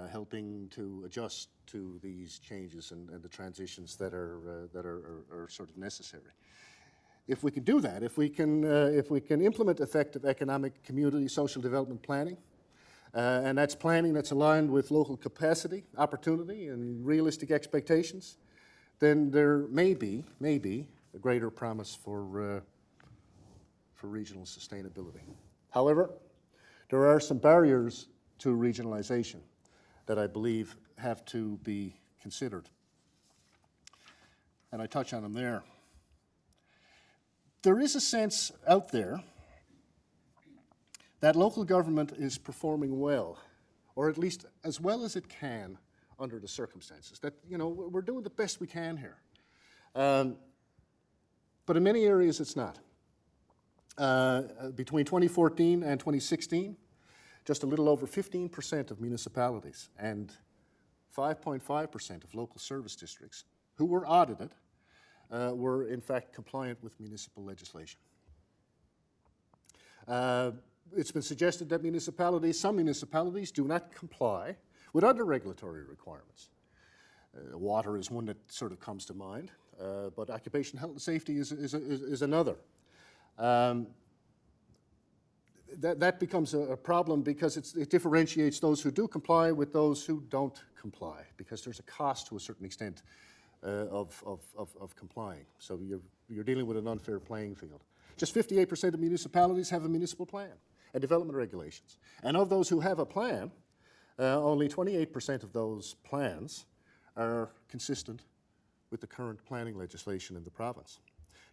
helping to adjust to these changes and the transitions that are sort of necessary. If we can do that, if we can implement effective economic, community, social development planning, and that's planning that's aligned with local capacity, opportunity, and realistic expectations, then there may be a greater promise for regional sustainability. However, there are some barriers to regionalization that I believe have to be considered. And I touch on them there. There is a sense out there that local government is performing well, or at least as well as it can under the circumstances. That, we're doing the best we can here. But in many areas it's not. Between 2014 and 2016, just a little over 15% of municipalities and 5.5% of local service districts who were audited were in fact compliant with municipal legislation. It's been suggested that some municipalities do not comply with other regulatory requirements. Water is one that sort of comes to mind, but occupational health and safety is another. That becomes a problem because it differentiates those who do comply with those who don't comply, because there's a cost to a certain extent of complying. So you're dealing with an unfair playing field. Just 58% of municipalities have a municipal plan and development regulations. And of those who have a plan, only 28% of those plans are consistent with the current planning legislation in the province.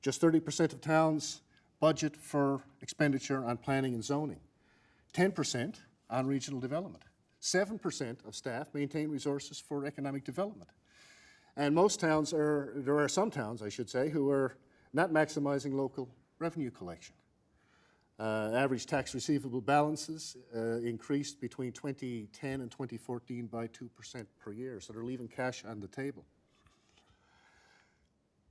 Just 30% of towns budget for expenditure on planning and zoning, 10% on regional development, 7% of staff maintain resources for economic development. And there are some towns, I should say, who are not maximizing local revenue collection. Average tax receivable balances increased between 2010 and 2014 by 2% per year, so they're leaving cash on the table.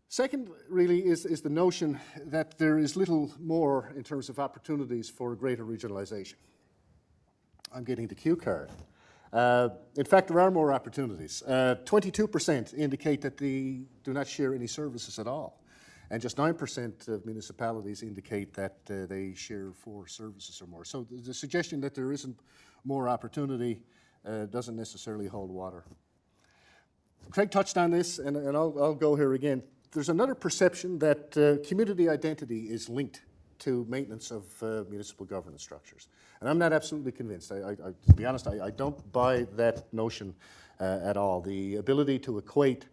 Second, really, is the notion that there is little more in terms of opportunities for greater regionalization. I'm getting the cue card. In fact, there are more opportunities. 22% indicate that they do not share any services at all. And just 9% of municipalities indicate that they share 4 services or more. So the suggestion that there isn't more opportunity doesn't necessarily hold water. Craig touched on this, and I'll go here again. There's another perception that community identity is linked to maintenance of municipal governance structures. And I'm not absolutely convinced. To be honest, I don't buy that notion at all. The ability to equate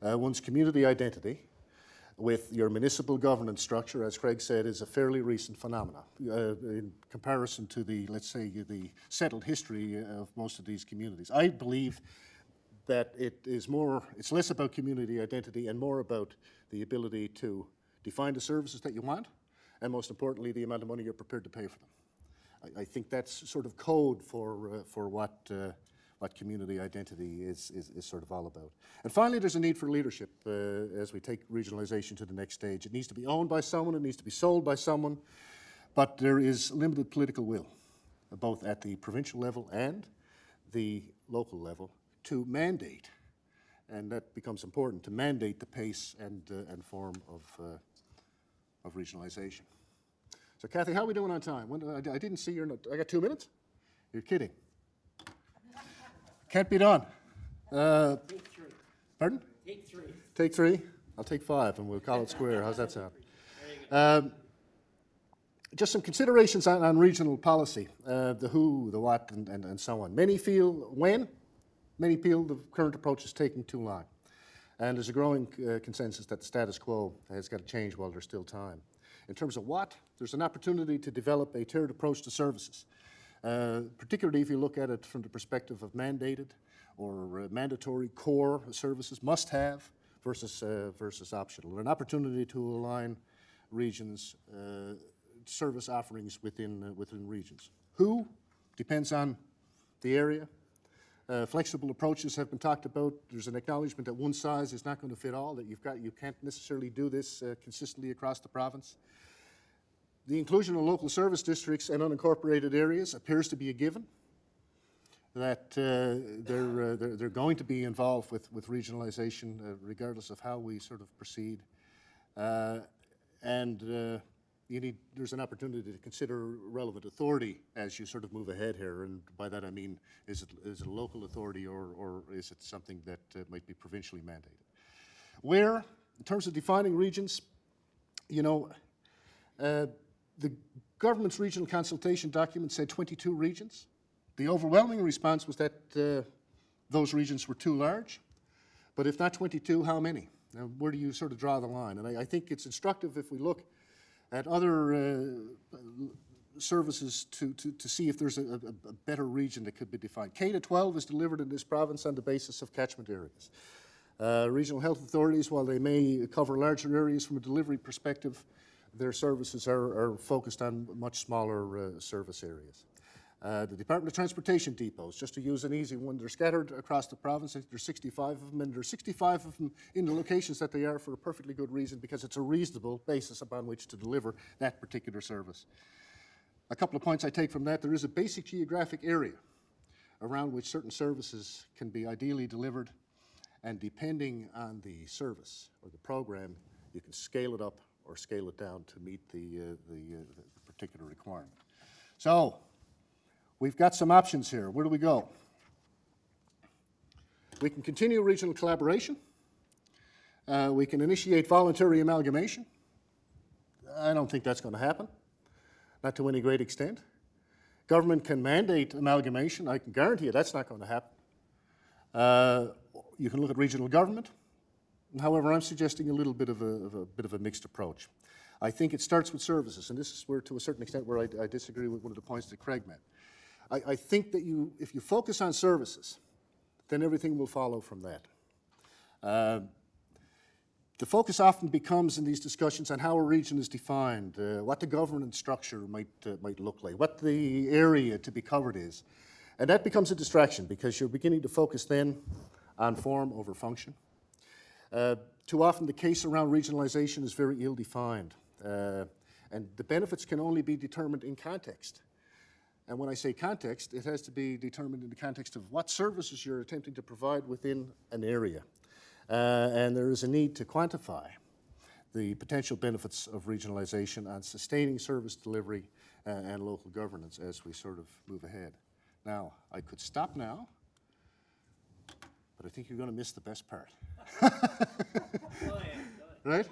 one's community identity with your municipal governance structure, as Craig said, is a fairly recent phenomenon in comparison to let's say, the settled history of most of these communities. I believe that it's less about community identity and more about the ability to define the services that you want, and most importantly, the amount of money you're prepared to pay for them. I think that's sort of code for what community identity is sort of all about. And finally, there's a need for leadership as we take regionalization to the next stage. It needs to be owned by someone, it needs to be sold by someone, but there is limited political will, both at the provincial level and the local level, to mandate, and that becomes important, to mandate the pace and form of regionalization. So Kathy, how are we doing on time? I didn't see your note. I got 2 minutes? You're kidding. Can't be done. Take 3. Pardon? Take 3. Take 3? I'll take 5 and we'll call it square. How's that sound? Just some considerations on regional policy, the who, the what, and so on. Many feel the current approach is taking too long. And there's a growing consensus that the status quo has got to change while there's still time. In terms of what, there's an opportunity to develop a tiered approach to services, particularly if you look at it from the perspective of mandated or mandatory core services, must-have versus optional. An opportunity to align regions' service offerings within regions. Who depends on the area. Flexible approaches have been talked about. There's an acknowledgement that one size is not going to fit all, that you can't necessarily do this consistently across the province. The inclusion of local service districts and unincorporated areas appears to be a given, that they're going to be involved with regionalization regardless of how we sort of proceed. There's an opportunity to consider relevant authority as you sort of move ahead here, and by that I mean, is it a local authority or is it something that might be provincially mandated? Where, in terms of defining regions, the government's regional consultation document said 22 regions. The overwhelming response was that those regions were too large, but if not 22, how many? Now, where do you sort of draw the line? And I think it's instructive if we look at other services to see if there's a better region that could be defined. K-12 is delivered in this province on the basis of catchment areas. Regional health authorities, while they may cover larger areas from a delivery perspective, their services are focused on much smaller service areas. The Department of Transportation depots, just to use an easy one, they're scattered across the province. There's 65 of them, and there's 65 of them in the locations that they are for a perfectly good reason, because it's a reasonable basis upon which to deliver that particular service. A couple of points I take from that: there is a basic geographic area around which certain services can be ideally delivered, and depending on the service or the program, you can scale it up or scale it down to meet the particular requirement. So, we've got some options here. Where do we go? We can continue regional collaboration. We can initiate voluntary amalgamation. I don't think that's going to happen, not to any great extent. Government can mandate amalgamation. I can guarantee you that's not going to happen. You can look at regional government. However, I'm suggesting a little bit of a mixed approach. I think it starts with services, and this is where, to a certain extent, where I disagree with one of the points that Craig made. I think that if you focus on services, then everything will follow from that. The focus often becomes in these discussions on how a region is defined, what the governance structure might look like, what the area to be covered is. And that becomes a distraction, because you're beginning to focus then on form over function. Too often the case around regionalization is very ill-defined, and the benefits can only be determined in context. And when I say context, it has to be determined in the context of what services you're attempting to provide within an area. And there is a need to quantify the potential benefits of regionalization on sustaining service delivery and local governance as we sort of move ahead. Now, I could stop now, but I think you're going to miss the best part. Right?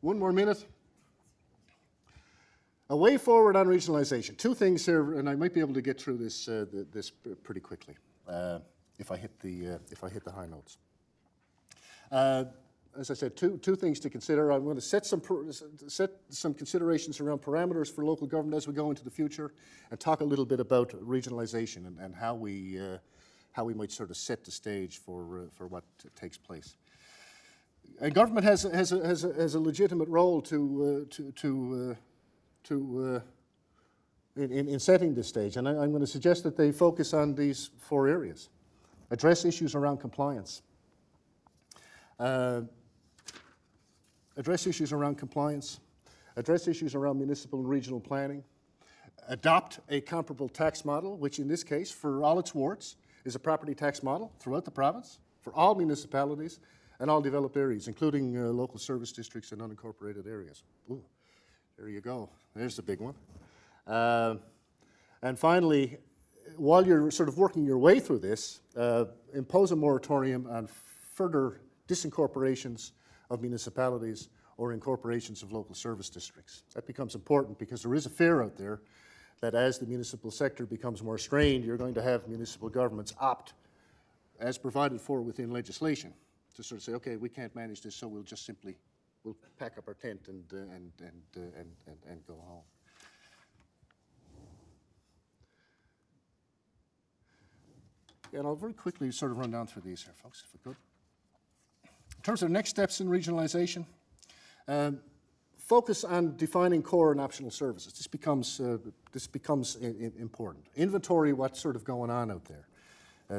One more minute. A way forward on regionalization. Two things here, and I might be able to get through this pretty quickly if I hit the high notes. As I said, two things to consider. I'm going to set some considerations around parameters for local government as we go into the future, and talk a little bit about regionalization and how we might sort of set the stage for what takes place. And government has a legitimate role in setting this stage, and I'm going to suggest that they focus on these four areas. Address issues around compliance. Address issues around compliance. Address issues around municipal and regional planning. Adopt a comparable tax model, which in this case, for all its warts, is a property tax model throughout the province, for all municipalities and all developed areas, including local service districts and unincorporated areas. Ooh, there you go. There's the big one. And finally, while you're sort of working your way through this, impose a moratorium on further disincorporations of municipalities or incorporations of local service districts. That becomes important because there is a fear out there that as the municipal sector becomes more strained, you're going to have municipal governments opt, as provided for within legislation, to sort of say, okay, we can't manage this, so we'll just simply, we'll pack up our tent and go home. And I'll very quickly sort of run down through these here, folks, if we could. In terms of next steps in regionalization, focus on defining core and optional services. This becomes important. Inventory what's sort of going on out there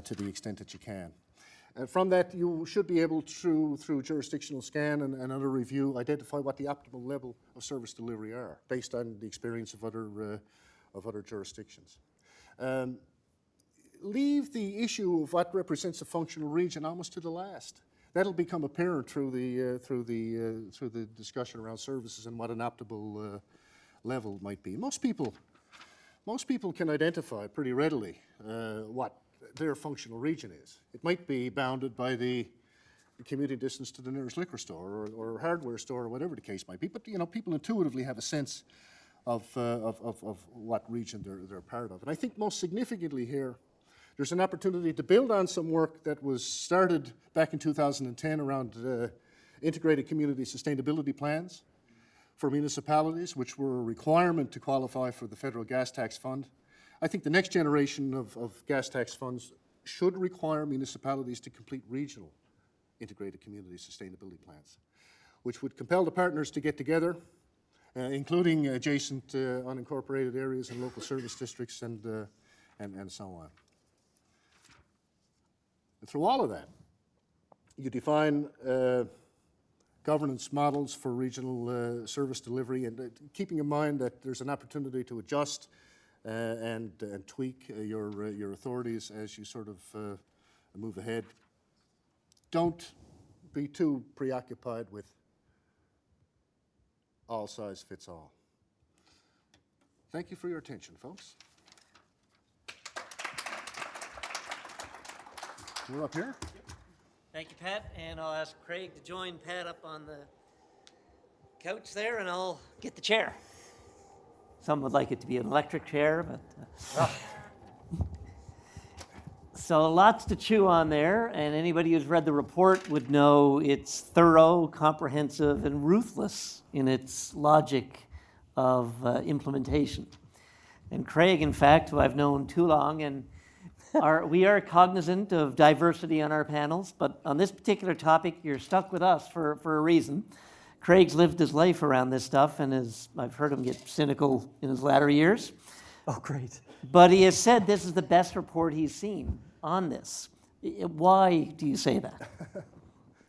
to the extent that you can. From that, you should be able to, through jurisdictional scan and other review, identify what the optimal level of service delivery are based on the experience of other jurisdictions. Leave the issue of what represents a functional region almost to the last. That'll become apparent through the discussion around services and what an optimal level might be. Most people can identify pretty readily what their functional region is. It might be bounded by the commuting distance to the nearest liquor store or hardware store or whatever the case might be. But people intuitively have a sense of what region they're part of. And I think most significantly here, there's an opportunity to build on some work that was started back in 2010 around integrated community sustainability plans for municipalities, which were a requirement to qualify for the federal gas tax fund. I think the next generation of gas tax funds should require municipalities to complete regional integrated community sustainability plans, which would compel the partners to get together including adjacent unincorporated areas and local service districts and so on. And through all of that, you define governance models for regional service delivery, and keeping in mind that there's an opportunity to adjust and tweak your authorities as you sort of move ahead. Don't be too preoccupied with all size fits all. Thank you for your attention, folks. We're up here. Thank you, Pat, and I'll ask Craig to join Pat up on the couch there, and I'll get the chair. Some would like it to be an electric chair, but... So lots to chew on there, and anybody who's read the report would know it's thorough, comprehensive, and ruthless in its logic of implementation. And Craig, in fact, who I've known too long, and we are cognizant of diversity on our panels, but on this particular topic, you're stuck with us for a reason. Craig's lived his life around this stuff, and I've heard him get cynical in his latter years. Oh, great. But he has said this is the best report he's seen on this. Why do you say that?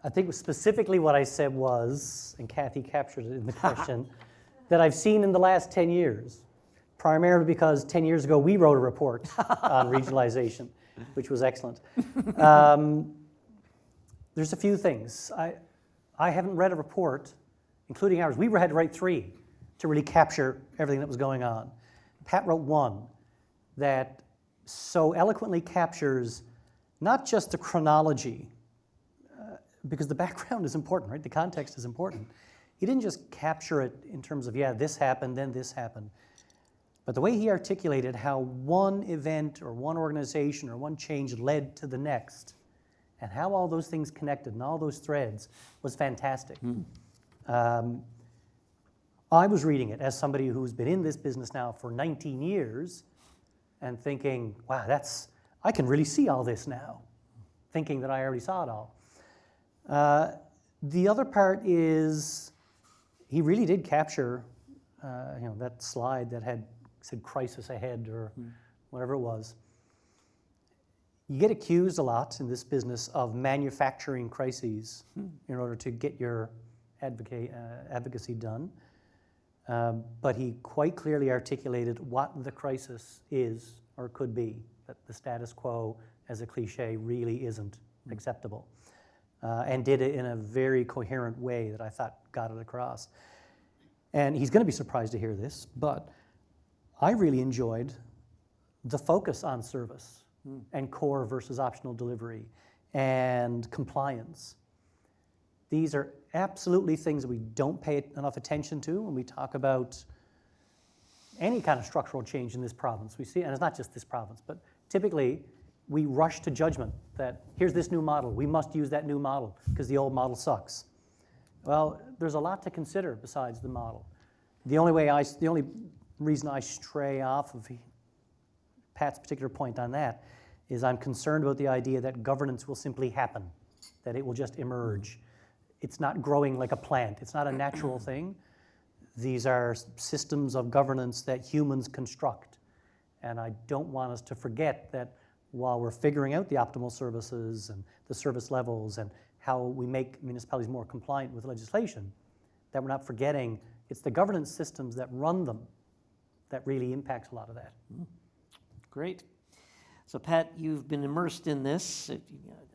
I think specifically what I said was, and Kathy captured it in the question, that I've seen in the last 10 years, primarily because 10 years ago we wrote a report on regionalization, which was excellent. There's a few things. I haven't read a report, including ours. We had to write 3 to really capture everything that was going on. Pat wrote 1 that so eloquently captures not just the chronology, because the background is important, right? The context is important. He didn't just capture it in terms of, yeah, this happened, then this happened. But the way he articulated how one event or one organization or one change led to the next, and how all those things connected and all those threads was fantastic. I was reading it as somebody who's been in this business now for 19 years and thinking, wow, I can really see all this now, thinking that I already saw it all. The other part is he really did capture that slide that had said crisis ahead or whatever it was. You get accused a lot in this business of manufacturing crises in order to get your advocacy done. But he quite clearly articulated what the crisis is or could be, that the status quo as a cliche really isn't acceptable, and did it in a very coherent way that I thought got it across. And he's going to be surprised to hear this, but I really enjoyed the focus on service and core versus optional delivery and compliance. These are absolutely things that we don't pay enough attention to when we talk about any kind of structural change in this province. We see, and it's not just this province, but typically we rush to judgment that here's this new model, we must use that new model because the old model sucks. Well, there's a lot to consider besides the model. The only reason I stray off of Pat's particular point on that is I'm concerned about the idea that governance will simply happen, that it will just emerge. It's not growing like a plant. It's not a natural thing. These are systems of governance that humans construct. And I don't want us to forget that while we're figuring out the optimal services and the service levels and how we make municipalities more compliant with legislation, that we're not forgetting it's the governance systems that run them that really impacts a lot of that. Great. So Pat, you've been immersed in this.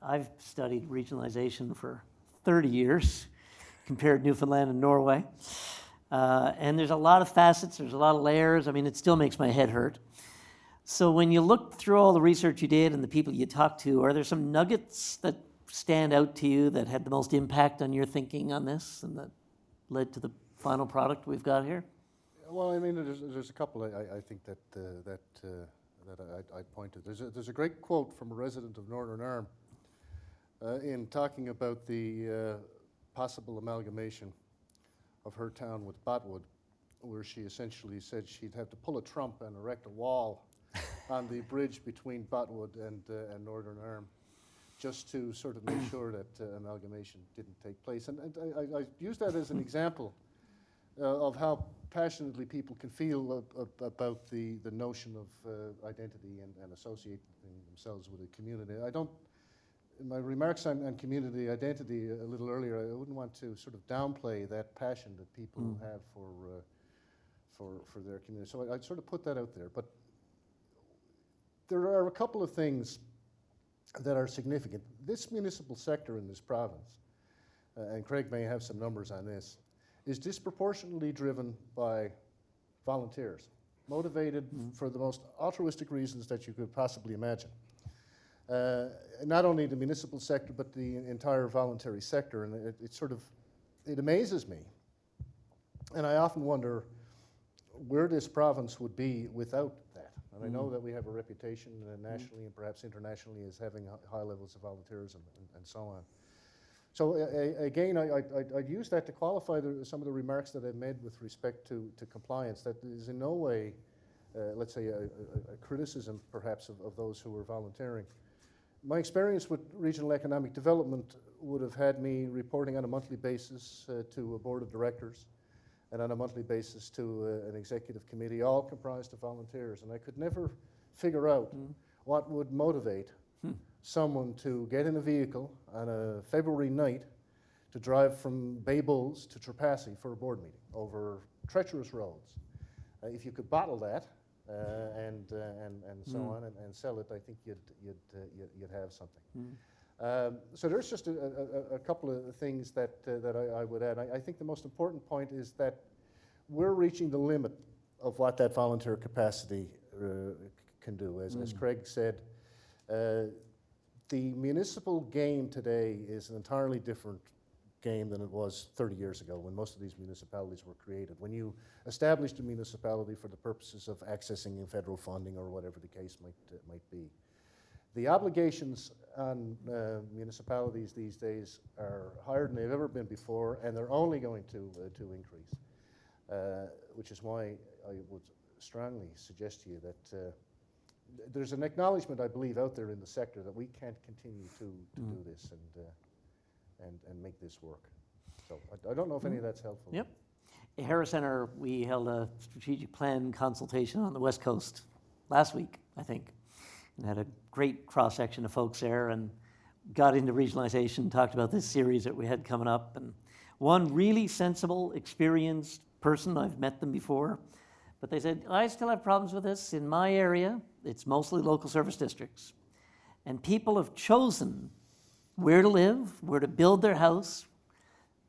I've studied regionalization for 30 years, compared Newfoundland and Norway. And there's a lot of facets, there's a lot of layers. I mean, it still makes my head hurt. So when you look through all the research you did and the people you talked to, are there some nuggets that stand out to you that had the most impact on your thinking on this and that led to the final product we've got here? Well, I mean, there's a couple I think that I'd point to. There's a great quote from a resident of Northern Ireland in talking about the possible amalgamation of her town with Botwood, where she essentially said she'd have to pull a trump and erect a wall on the bridge between Botwood and Northern Ireland, just to sort of make sure that amalgamation didn't take place. And I use that as an example of how passionately people can feel about the notion of identity and associating themselves with a community. I don't, in my remarks on community identity a little earlier, I wouldn't want to sort of downplay that passion that people have for their community. So I'd sort of put that out there. But there are a couple of things that are significant. This municipal sector in this province, and Craig may have some numbers on this, is disproportionately driven by volunteers, motivated for the most altruistic reasons that you could possibly imagine. Not only the municipal sector, but the entire voluntary sector, and it amazes me. And I often wonder where this province would be without that. And I know that we have a reputation nationally and perhaps internationally as having high levels of volunteerism and so on. So again, I'd use that to qualify some of the remarks that I've made with respect to compliance. That is in no way, let's say, a criticism perhaps of those who are volunteering. My experience with regional economic development would have had me reporting on a monthly basis to a board of directors and on a monthly basis to an executive committee, all comprised of volunteers. And I could never figure out what would motivate someone to get in a vehicle on a February night to drive from Bay Bulls to Trepassey for a board meeting over treacherous roads. If you could bottle that and so on and sell it, I think you'd have something. So there's just a couple of things that I would add. I think the most important point is that we're reaching the limit of what that volunteer capacity can do. As Craig said, the municipal game today is an entirely different game than it was 30 years ago when most of these municipalities were created. When you established a municipality for the purposes of accessing federal funding or whatever the case might be. The obligations on municipalities these days are higher than they've ever been before, and they're only going to increase, which is why I would strongly suggest to you that there's an acknowledgement, I believe, out there in the sector that we can't continue to do this and make this work. So I don't know if any of that's helpful. Yep. At Harris Center, we held a strategic plan consultation on the West Coast last week, I think, and had a great cross-section of folks there and got into regionalization, talked about this series that we had coming up. And one really sensible, experienced person, I've met them before, but they said, I still have problems with this. In my area, it's mostly local service districts. And people have chosen where to live, where to build their house,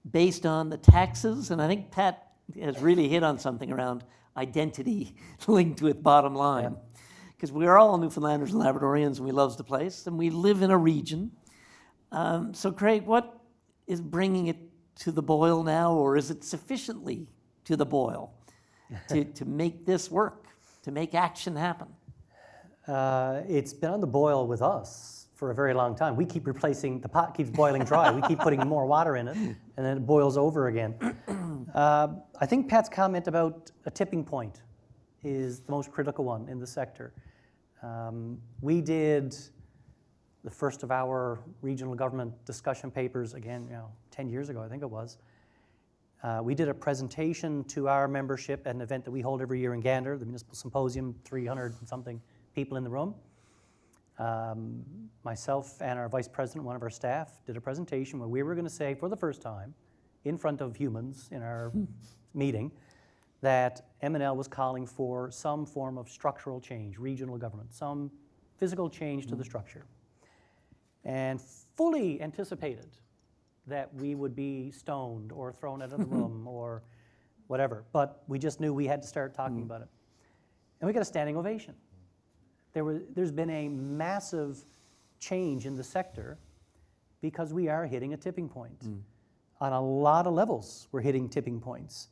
based on the taxes. And I think Pat has really hit on something around identity linked with bottom line. Because we're all Newfoundlanders and Labradorians, and we love the place, and we live in a region. So Craig, what is bringing it to the boil now, or is it sufficiently to the boil to make this work, to make action happen? It's been on the boil with us for a very long time. We keep replacing, the pot keeps boiling dry. We keep putting more water in it, and then it boils over again. I think Pat's comment about a tipping point is the most critical one in the sector. We did the first of our regional government discussion papers, again, 10 years ago, I think it was. We did a presentation to our membership at an event that we hold every year in Gander, the Municipal Symposium, 300 and something people in the room. Myself and our vice president, one of our staff, did a presentation where we were going to say for the first time in front of humans in our meeting that M&L was calling for some form of structural change, regional government, some physical change to the structure, and fully anticipated that we would be stoned or thrown out of the room or whatever. But we just knew we had to start talking about it. And we got a standing ovation. There's been a massive change in the sector because we are hitting a tipping point. On a lot of levels, we're hitting tipping points.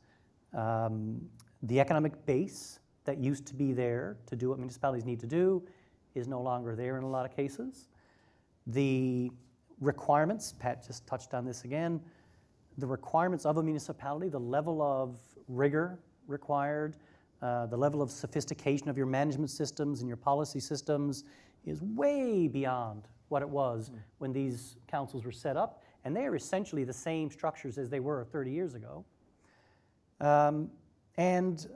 The economic base that used to be there to do what municipalities need to do is no longer there in a lot of cases. The requirements, Pat just touched on this again, the requirements of a municipality, the level of rigor required, the level of sophistication of your management systems and your policy systems is way beyond what it was when these councils were set up, and they are essentially the same structures as they were 30 years ago. And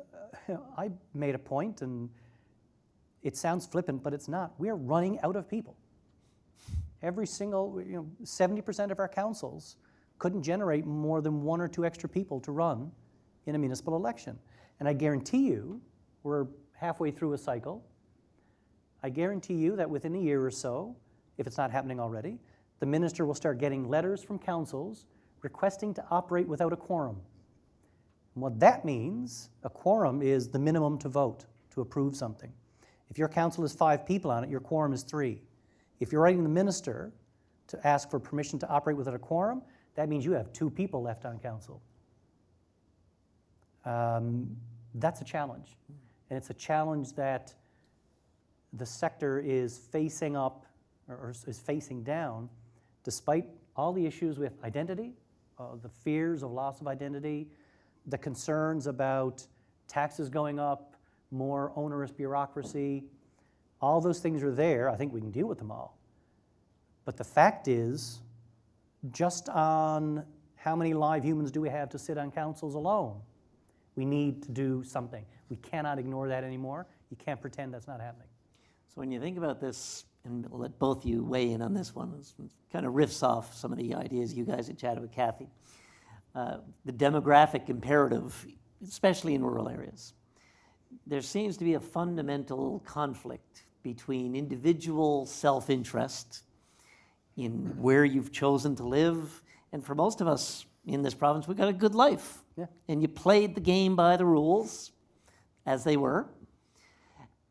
I made a point, and it sounds flippant, but it's not. We are running out of people. Every single, 70% of our councils couldn't generate more than 1 or 2 extra people to run in a municipal election. And I guarantee you, we're halfway through a cycle. I guarantee you that within a year or so, if it's not happening already, the minister will start getting letters from councils requesting to operate without a quorum. And what that means, a quorum is the minimum to vote, to approve something. If your council is 5 people on it, your quorum is 3. If you're writing the minister to ask for permission to operate without a quorum, that means you have 2 people left on council. That's a challenge. And it's a challenge that the sector is facing up or is facing down, despite all the issues with identity, the fears of loss of identity, the concerns about taxes going up, more onerous bureaucracy. All those things are there. I think we can deal with them all. But the fact is, just on how many live humans do we have to sit on councils alone, we need to do something. We cannot ignore that anymore. You can't pretend that's not happening. So when you think about this, and I'll let both you weigh in on this one, it kind of riffs off some of the ideas you guys had chatted with Kathy. The demographic imperative, especially in rural areas. There seems to be a fundamental conflict between individual self-interest in where you've chosen to live, and for most of us in this province, we've got a good life. Yeah. And you played the game by the rules as they were.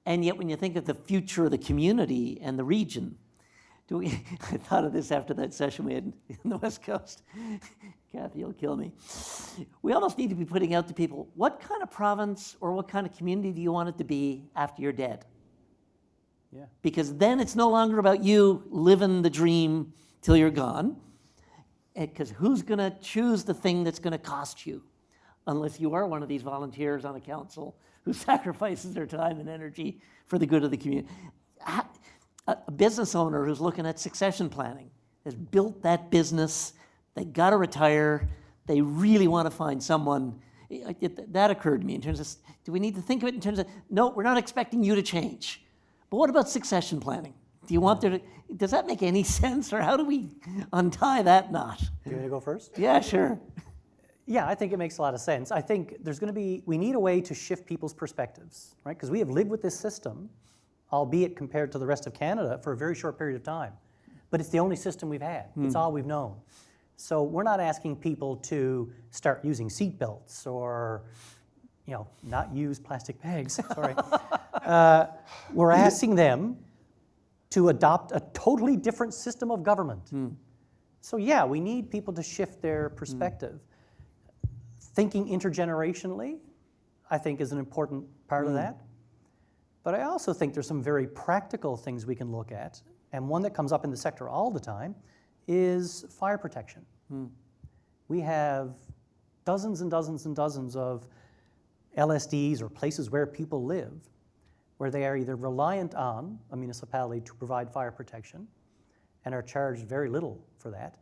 And yet when you think of the future of the community and the region, I thought of this after that session we had in the West Coast. Kathy will kill me. We almost need to be putting out to people, what kind of province or what kind of community do you want it to be after you're dead? Yeah. Because then it's no longer about you living the dream till you're gone. Because who's going to choose the thing that's going to cost you? Unless you are one of these volunteers on a council who sacrifices their time and energy for the good of the community. A business owner who's looking at succession planning has built that business. They got to retire. They really want to find someone. That occurred to me in terms of, do we need to think of it in terms of, no, we're not expecting you to change. But what about succession planning? Do you want there to, does that make any sense, or how do we untie that knot? You want me to go first? Yeah, sure. Yeah, I think it makes a lot of sense. I think we need a way to shift people's perspectives, right? Because we have lived with this system, albeit compared to the rest of Canada, for a very short period of time. But it's the only system we've had. It's all we've known. So we're not asking people to start using seat belts or, not use plastic bags, sorry. We're asking them to adopt a totally different system of government. So yeah, we need people to shift their perspective. Thinking intergenerationally, I think, is an important part of that. But I also think there's some very practical things we can look at, and one that comes up in the sector all the time is fire protection. We have dozens and dozens and dozens of LSDs or places where people live where they are either reliant on a municipality to provide fire protection and are charged very little for that,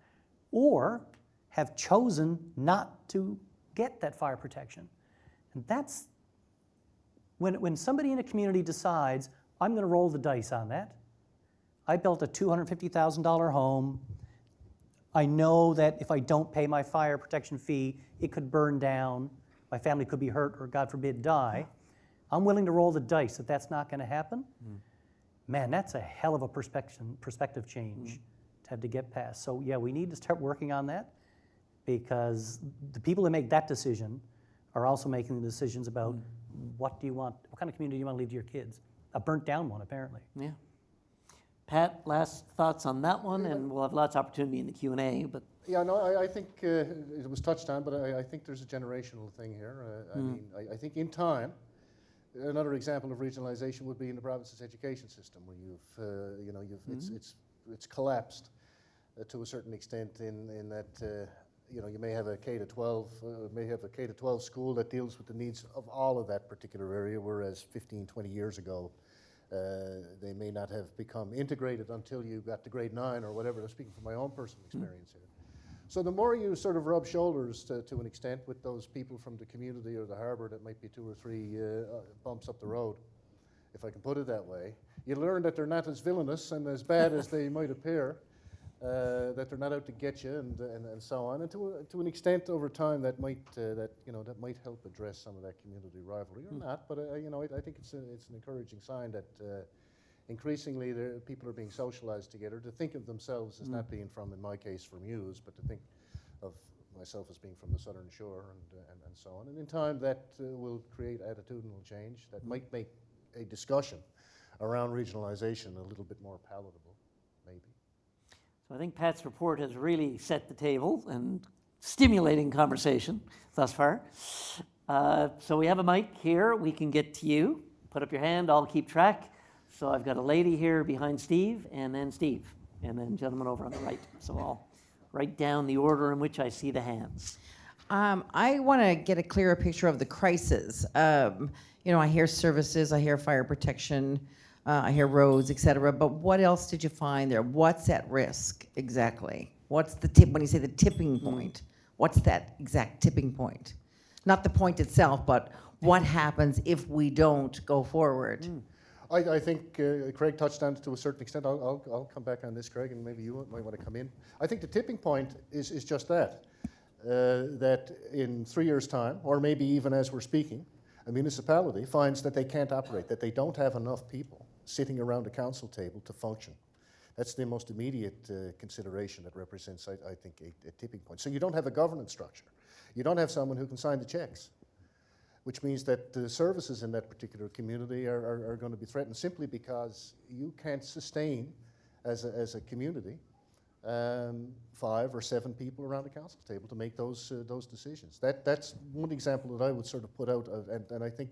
or have chosen not to get that fire protection. And that's when somebody in a community decides, I'm going to roll the dice on that. I built a $250,000 home. I know that if I don't pay my fire protection fee, it could burn down. My family could be hurt or, God forbid, die. I'm willing to roll the dice that that's not going to happen. Man, that's a hell of a perspective change to have to get past. So yeah, we need to start working on that, because the people that make that decision are also making the decisions about what do you want, what kind of community do you want to leave to your kids? A burnt down one, apparently. Yeah. Pat, last thoughts on that one, and we'll have lots of opportunity in the Q&A. But Yeah, no, I think it was touched on, but I think there's a generational thing here. I mean, I think in time, another example of regionalization would be in the province's education system, where it's collapsed to a certain extent in that you may have a K-12 school that deals with the needs of all of that particular area, whereas 15, 20 years ago, they may not have become integrated until you got to grade 9 or whatever. I'm speaking from my own personal experience here. So the more you sort of rub shoulders to an extent with those people from the community or the harbour that might be 2 or 3 bumps up the road, if I can put it that way, you learn that they're not as villainous and as bad as they might appear, that they're not out to get you, and so on. And to an extent, over time, that might help address some of that community rivalry, or not. But I think it's an encouraging sign that increasingly people are being socialized together to think of themselves as not being from, in my case, from Hughes, but to think of myself as being from the Southern Shore, and so on. And in time, that will create attitudinal change that might make a discussion around regionalization a little bit more palatable, maybe. So I think Pat's report has really set the table and stimulating conversation thus far. So we have a mic here. We can get to you. Put up your hand. I'll keep track. So I've got a lady here behind Steve, and then gentleman over on the right. So I'll write down the order in which I see the hands. I want to get a clearer picture of the crisis. I hear services, I hear fire protection, I hear roads, et cetera, but what else did you find there? What's at risk exactly? What's the tip, when you say the tipping point, what's that exact tipping point? Not the point itself, but what happens if we don't go forward? I think Craig touched on it to a certain extent. I'll come back on this, Craig, and maybe you might want to come in. I think the tipping point is just that, that in 3 years' time, or maybe even as we're speaking, a municipality finds that they can't operate, that they don't have enough people sitting around a council table to function. That's the most immediate consideration that represents, I think, a tipping point. So you don't have a governance structure. You don't have someone who can sign the checks, which means that the services in that particular community are going to be threatened simply because you can't sustain, as a community, 5 or 7 people around a council table to make those decisions. That's one example that I would sort of put out, and I think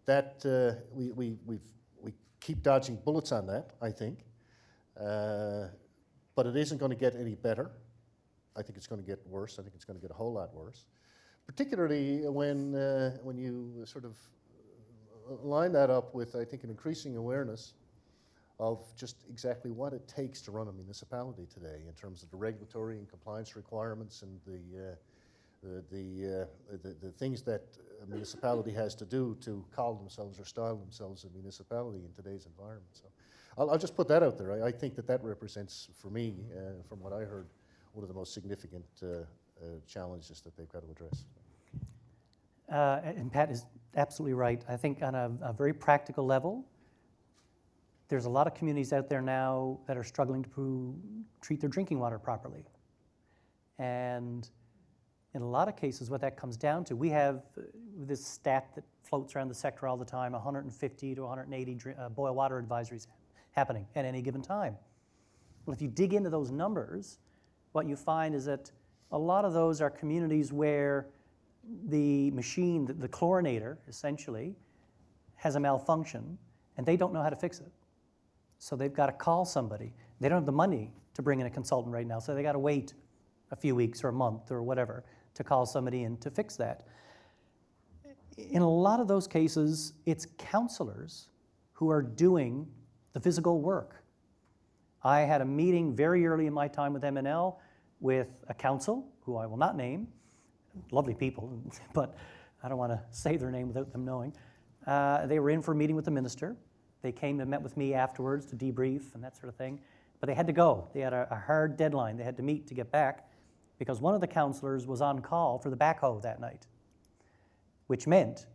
that we keep dodging bullets on that, I think, but it isn't going to get any better. I think it's going to get worse. I think it's going to get a whole lot worse, particularly when you sort of line that up with, I think, an increasing awareness of just exactly what it takes to run a municipality today in terms of the regulatory and compliance requirements and the things that a municipality has to do to call themselves or style themselves a municipality in today's environment. So I'll just put that out there. I think that represents, for me, from what I heard, one of the most significant challenges that they've got to address. And Pat is absolutely right. I think on a very practical level, there's a lot of communities out there now that are struggling to treat their drinking water properly. And in a lot of cases, what that comes down to, we have this stat that floats around the sector all the time, 150 to 180 boil water advisories happening at any given time. Well, if you dig into those numbers, what you find is that a lot of those are communities where the machine, the chlorinator, essentially, has a malfunction, and they don't know how to fix it. So they've got to call somebody. They don't have the money to bring in a consultant right now, so they got to wait a few weeks or a month or whatever to call somebody in to fix that. In a lot of those cases, it's counselors who are doing the physical work. I had a meeting very early in my time with MNL with a council, who I will not name, lovely people, but I don't want to say their name without them knowing. They were in for a meeting with the minister. They came and met with me afterwards to debrief and that sort of thing, but they had to go. They had a hard deadline they had to meet to get back because one of the counselors was on call for the backhoe that night, which meant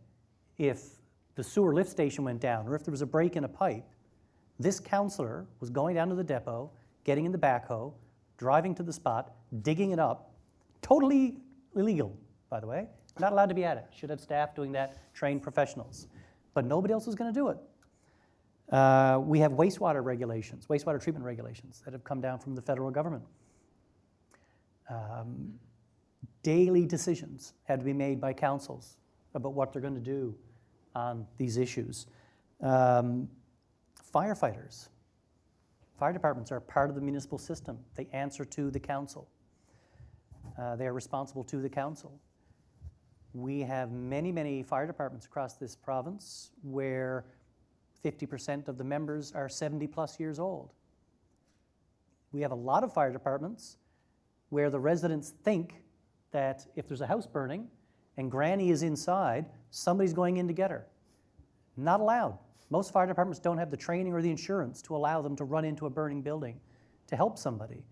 if the sewer lift station went down or if there was a break in a pipe, this counselor was going down to the depot, getting in the backhoe, driving to the spot, digging it up, totally illegal, by the way, not allowed to be at it. Should have staff doing that, trained professionals. But nobody else was going to do it. We have wastewater regulations, wastewater treatment regulations that have come down from the federal government. Daily decisions had to be made by councils about what they're going to do on these issues. Firefighters. Fire departments are part of the municipal system. They answer to the council. They are responsible to the council. We have many, many fire departments across this province where 50% of the members are 70 plus years old. We have a lot of fire departments where the residents think that if there's a house burning and Granny is inside, somebody's going in to get her. Not allowed. Most fire departments don't have the training or the insurance to allow them to run into a burning building to help somebody.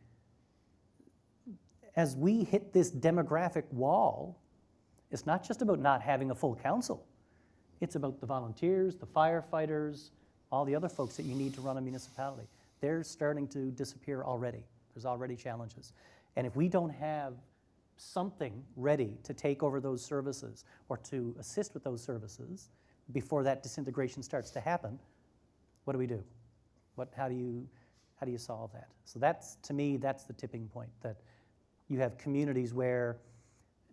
As we hit this demographic wall, it's not just about not having a full council. It's about the volunteers, the firefighters, all the other folks that you need to run a municipality. They're starting to disappear already. There's already challenges. And if we don't have something ready to take over those services or to assist with those services before that disintegration starts to happen, what do we do? How do you solve that? So that's, to me, that's the tipping point, that you have communities where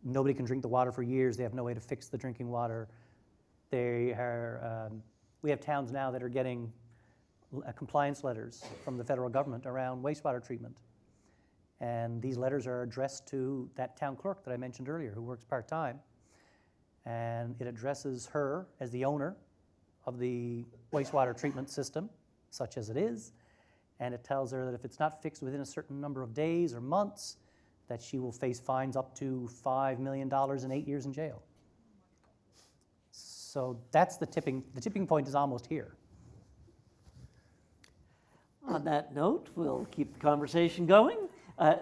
nobody can drink the water for years. They have no way to fix the drinking water. We have towns now that are getting compliance letters from the federal government around wastewater treatment. And these letters are addressed to that town clerk that I mentioned earlier, who works part-time. And it addresses her as the owner of the wastewater treatment system, such as it is. And it tells her that if it's not fixed within a certain number of days or months, that she will face fines up to $5 million and 8 years in jail. So that's the tipping point is almost here. On that note, we'll keep the conversation going.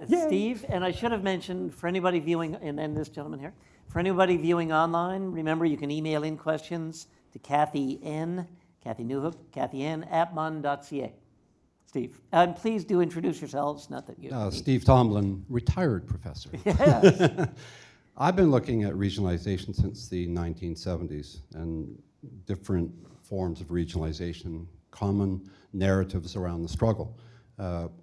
Steve, and I should have mentioned for anybody viewing, and then this gentleman here, for anybody viewing online, remember you can email in questions to Kathy Newhook, kathyn@mun.ca. Steve, and please do introduce yourselves, not that you... Steve Tomlin, retired professor. Yes. I've been looking at regionalization since the 1970s and different forms of regionalization, common narratives around the struggle,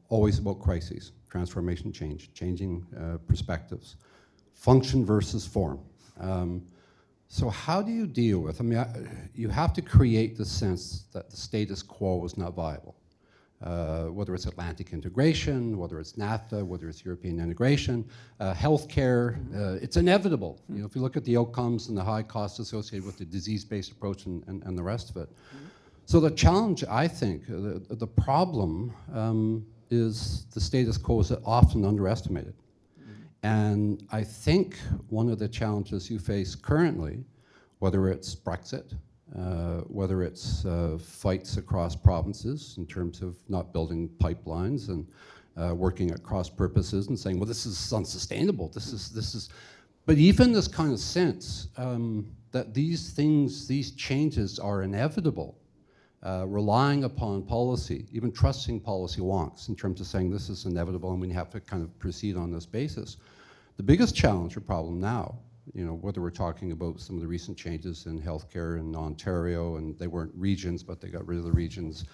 always about crises, transformation, changing perspectives, function versus form. So how do you deal with, you have to create the sense that the status quo is not viable. Whether it's Atlantic integration, whether it's NAFTA, whether it's European integration, healthcare, it's inevitable. You know, if you look at the outcomes and the high costs associated with the disease-based approach and the rest of it. So the challenge, I think, the problem is the status quo is often underestimated. And I think one of the challenges you face currently, whether it's Brexit, whether it's fights across provinces in terms of not building pipelines and working at cross purposes and saying, well, this is unsustainable. This is. But even this kind of sense that these changes are inevitable, relying upon policy, even trusting policy wonks in terms of saying this is inevitable and we have to kind of proceed on this basis. The biggest challenge or problem now, you know, whether we're talking about some of the recent changes in healthcare in Ontario, and they weren't regions, but they got rid of the regions.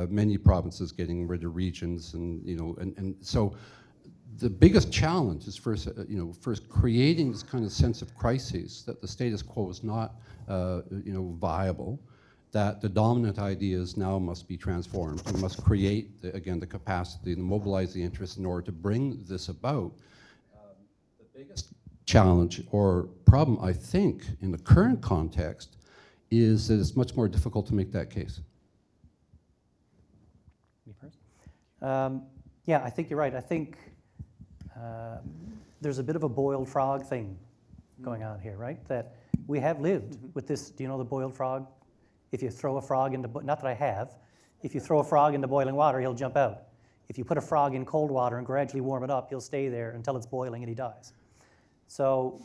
Many provinces getting rid of regions, and you know, and so the biggest challenge is first creating this kind of sense of crisis that the status quo is not, viable. That the dominant ideas now must be transformed. We must create again the capacity to mobilize the interest in order to bring this about. The biggest challenge or problem, I think, in the current context is that it's much more difficult to make that case. Me first? Yeah, I think you're right. I think there's a bit of a boiled frog thing going on here, right? That we have lived with this, do you know the boiled frog? If you throw a frog into, not that I have, if you throw a frog into boiling water, he'll jump out. If you put a frog in cold water and gradually warm it up, he'll stay there until it's boiling and he dies. So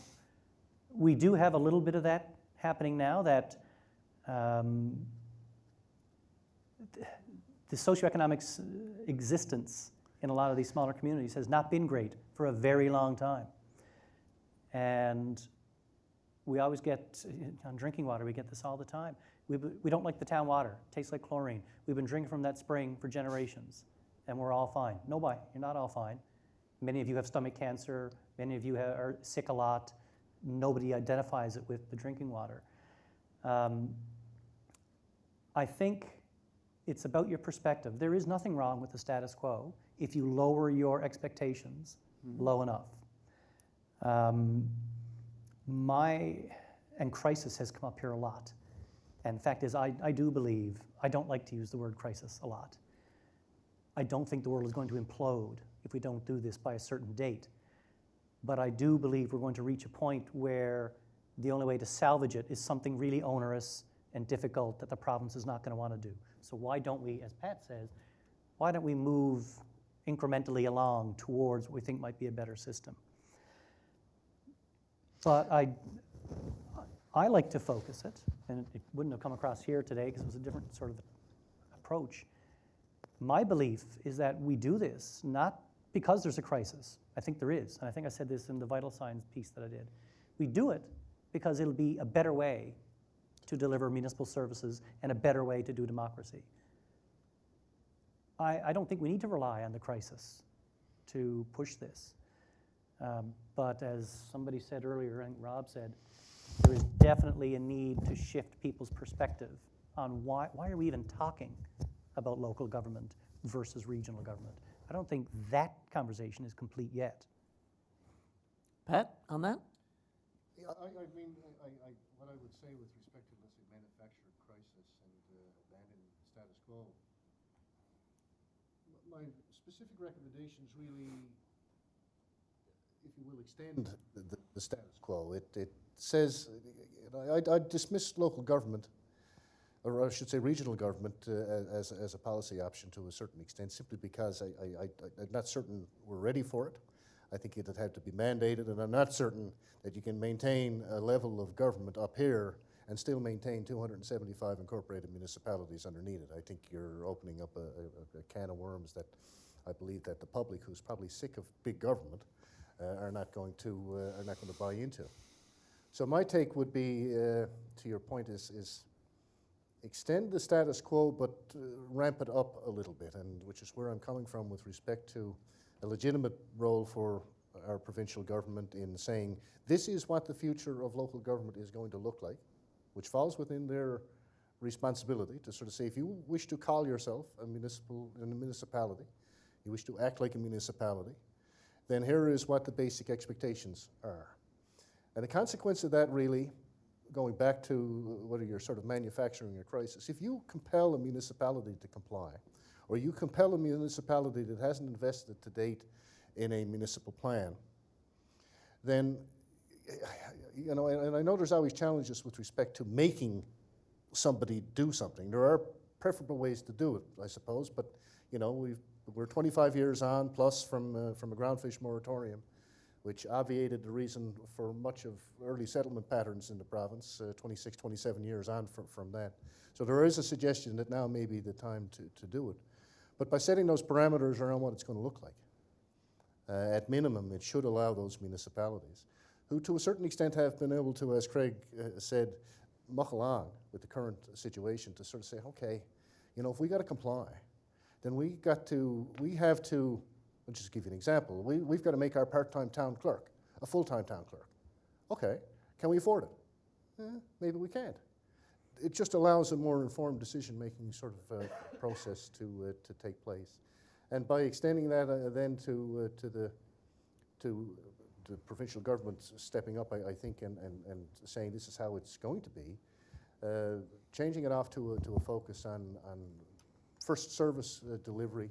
we do have a little bit of that happening now, that the socioeconomic existence in a lot of these smaller communities has not been great for a very long time. And we always get, on drinking water, we get this all the time. We don't like the town water. It tastes like chlorine. We've been drinking from that spring for generations, and we're all fine. Nobody, you're not all fine. Many of you have stomach cancer. Many of you are sick a lot. Nobody identifies it with the drinking water. I think it's about your perspective. There is nothing wrong with the status quo if you lower your expectations low enough. And crisis has come up here a lot. And the fact is, I do believe, I don't like to use the word crisis a lot. I don't think the world is going to implode if we don't do this by a certain date. but I do believe we're going to reach a point where the only way to salvage it is something really onerous and difficult that the province is not going to want to do. So why don't we, as Pat says, why don't we move incrementally along towards what we think might be a better system? But I like to focus it, and it wouldn't have come across here today because it was a different sort of approach. My belief is that we do this not because there's a crisis. I think there is, and I think I said this in the vital signs piece that I did. We do it because it'll be a better way to deliver municipal services and a better way to do democracy. I don't think we need to rely on the crisis to push this. But as somebody said earlier, I think Rob said, there is definitely a need to shift people's perspective on why are we even talking about local government versus regional government. I don't think that conversation is complete yet. Pat, on that? Yeah, I mean, what I would say with respect to, let's say, manufactured crisis and abandoning the status quo, my specific recommendations really, if you will, extend the status quo. It says, I dismiss local government, or I should say regional government, as a policy option to a certain extent, simply because I'm not certain we're ready for it. I think it would have to be mandated, and I'm not certain that you can maintain a level of government up here and still maintain 275 incorporated municipalities underneath it. I think you're opening up a can of worms that I believe that the public, who's probably sick of big government, are not going to buy into. So my take would be, to your point, is extend the status quo, but ramp it up a little bit, and which is where I'm coming from with respect to a legitimate role for our provincial government in saying this is what the future of local government is going to look like, which falls within their responsibility to sort of say, if you wish to call yourself a municipality, you wish to act like a municipality, then here is what the basic expectations are. And the consequence of that really, going back to whether you're sort of manufacturing a crisis, if you compel a municipality to comply, or you compel a municipality that hasn't invested to date in a municipal plan, then, you know, and I know there's always challenges with respect to making somebody do something. There are preferable ways to do it, I suppose, but, you know, we're 25 years on, plus from a groundfish moratorium, which obviated the reason for much of early settlement patterns in the province, 26, 27 years on from that. So there is a suggestion that now may be the time to do it. But by setting those parameters around what it's going to look like, at minimum, it should allow those municipalities, who to a certain extent have been able to, as Craig said, muck along with the current situation, to sort of say, okay, you know, if we got to comply, then we have to, I'll just give you an example. We've got to make our part-time town clerk a full-time town clerk. Okay, can we afford it? Maybe we can't. It just allows a more informed decision-making sort of process to take place. And by extending that then to the provincial government stepping up, I think, and saying this is how it's going to be, changing it off to a focus on first service delivery,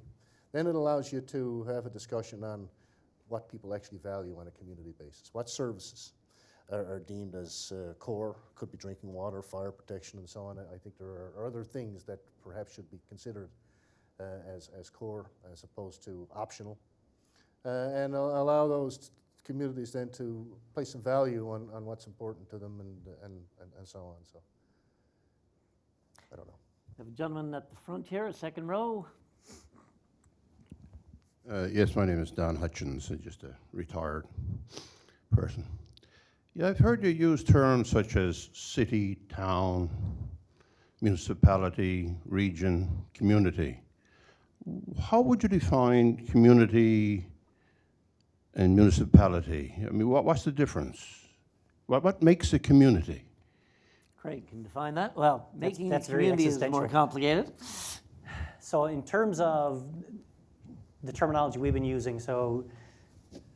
then it allows you to have a discussion on what people actually value on a community basis. What services are deemed as core, could be drinking water, fire protection, and so on. I think there are other things that perhaps should be considered as core as opposed to optional. And allow those communities then to place some value on what's important to them and so on. So, I don't know. We have a gentleman at the front here, second row. Yes, my name is Don Hutchins, just a retired person. Yeah, I've heard you use terms such as city, town, municipality, region, community. How would you define community and municipality? I mean, what's the difference? What makes a community? Craig can define that. Well, making that's a very community is existential. more complicated. So in terms of the terminology we've been using, so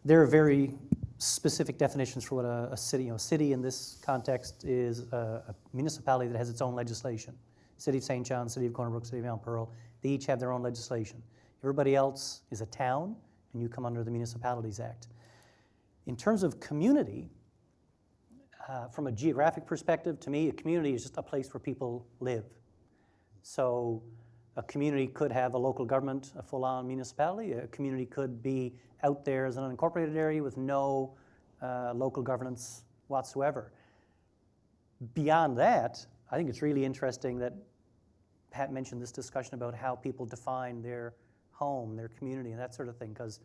there are very specific definitions for what a city, you know, city in this context is a municipality that has its own legislation. City of St. John, City of Corner Brook, City of Mount Pearl, they each have their own legislation. Everybody else is a town, and you come under the Municipalities Act. In terms of community, from a geographic perspective, to me, a community is just a place where people live. So a community could have a local government, a full-on municipality. A community could be out there as an unincorporated area with no local governance whatsoever. Beyond that, I think it's really interesting that Pat mentioned this discussion about how people define their home, their community, and that sort of thing, because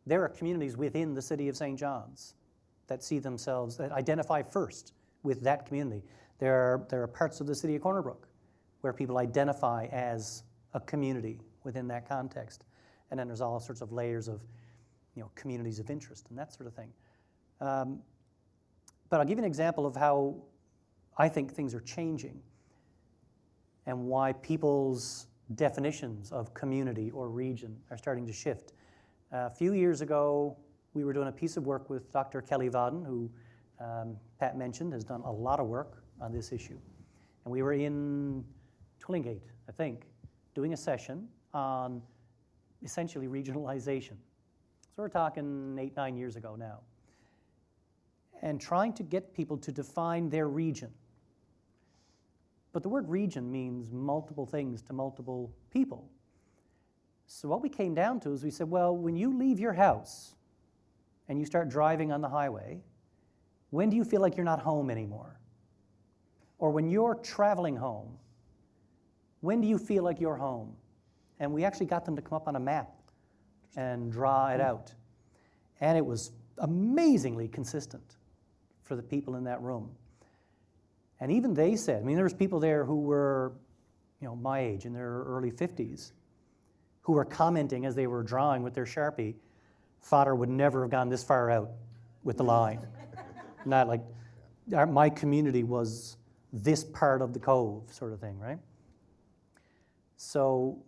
there are communities within the city of St. John's that see themselves, that identify first with that community. There are parts of the city of Corner Brook where people identify as a community within that context. And then there's all sorts of layers of, communities of interest and that sort of thing. But I'll give you an example of how I think things are changing and why people's definitions of community or region are starting to shift. A few years ago, we were doing a piece of work with Dr. Kelly Vaden, who Pat mentioned has done a lot of work on this issue. And we were in Twillingate, I think, doing a session on essentially regionalization. So we're talking 8, 9 years ago now. And trying to get people to define their region. But the word region means multiple things to multiple people. So what we came down to is we said, well, when you leave your house and you start driving on the highway, when do you feel like you're not home anymore? Or when you're traveling home, when do you feel like you're home? And we actually got them to come up on a map and draw it out. And it was amazingly consistent for the people in that room. And even they said, there was people there who were, my age, in their early 50s, who were commenting as they were drawing with their Sharpie, Father would never have gone this far out with the line. Not like, my community was this part of the cove sort of thing, right? So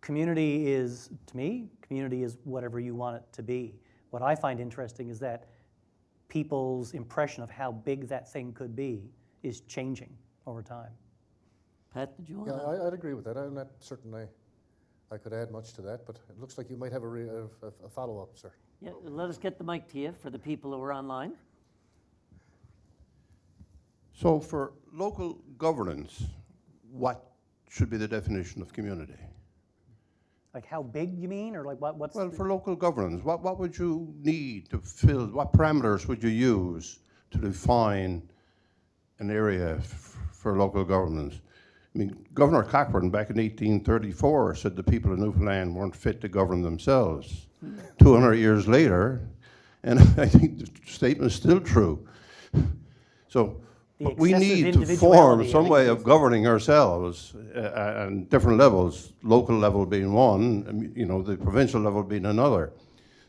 community is, to me, community is whatever you want it to be. What I find interesting is that people's impression of how big that thing could be is changing over time. Pat, did you want Yeah, to? I'd agree with that. I'm not certain I could add much to that, but it looks like you might have a follow-up, sir. Yeah, let us get the mic to you for the people who are online. So for local governance, what should be the definition of community? Like how big you mean, or like what's Well, for local governance, what would you need to fill, what parameters would you use to define an area for local governance? Governor Cochran back in 1834 said the people of Newfoundland weren't fit to govern themselves. 200 years later, and I think the statement is still true. So we need to form some way of governing ourselves on different levels, local level being one, the provincial level being another.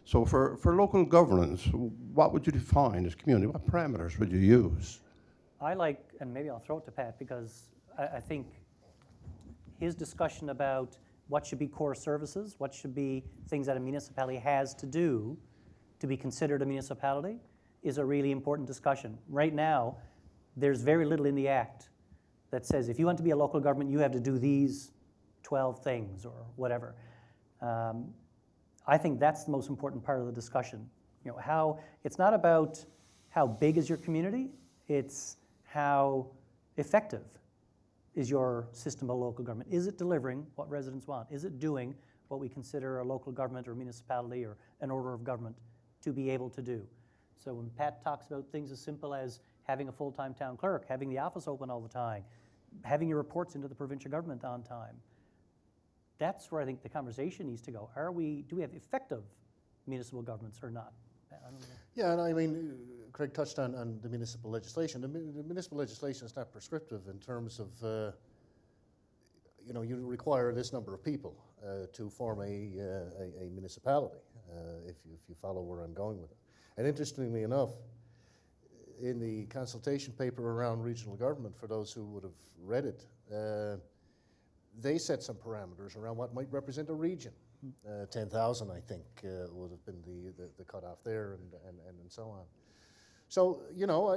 So for local governance, what would you define as community? What parameters would you use? I like, and maybe I'll throw it to Pat, because I think his discussion about what should be core services, what should be things that a municipality has to do to be considered a municipality, is a really important discussion. Right now, there's very little in the Act that says if you want to be a local government, you have to do these 12 things or whatever. I think that's the most important part of the discussion. How it's not about how big is your community, it's how effective is your system of local government. Is it delivering what residents want? Is it doing what we consider a local government or municipality or an order of government to be able to do? So when Pat talks about things as simple as having a full-time town clerk, having the office open all the time, having your reports into the provincial government on time, that's where I think the conversation needs to go. Do we have effective municipal governments or not? I don't know. Yeah, and Craig touched on the municipal legislation. The municipal legislation is not prescriptive in terms of, you require this number of people to form a municipality, if you follow where I'm going with it. And interestingly enough, in the consultation paper around regional government, for those who would have read it, they set some parameters around what might represent a region. 10,000, I think, would have been the cutoff there, and so on. So,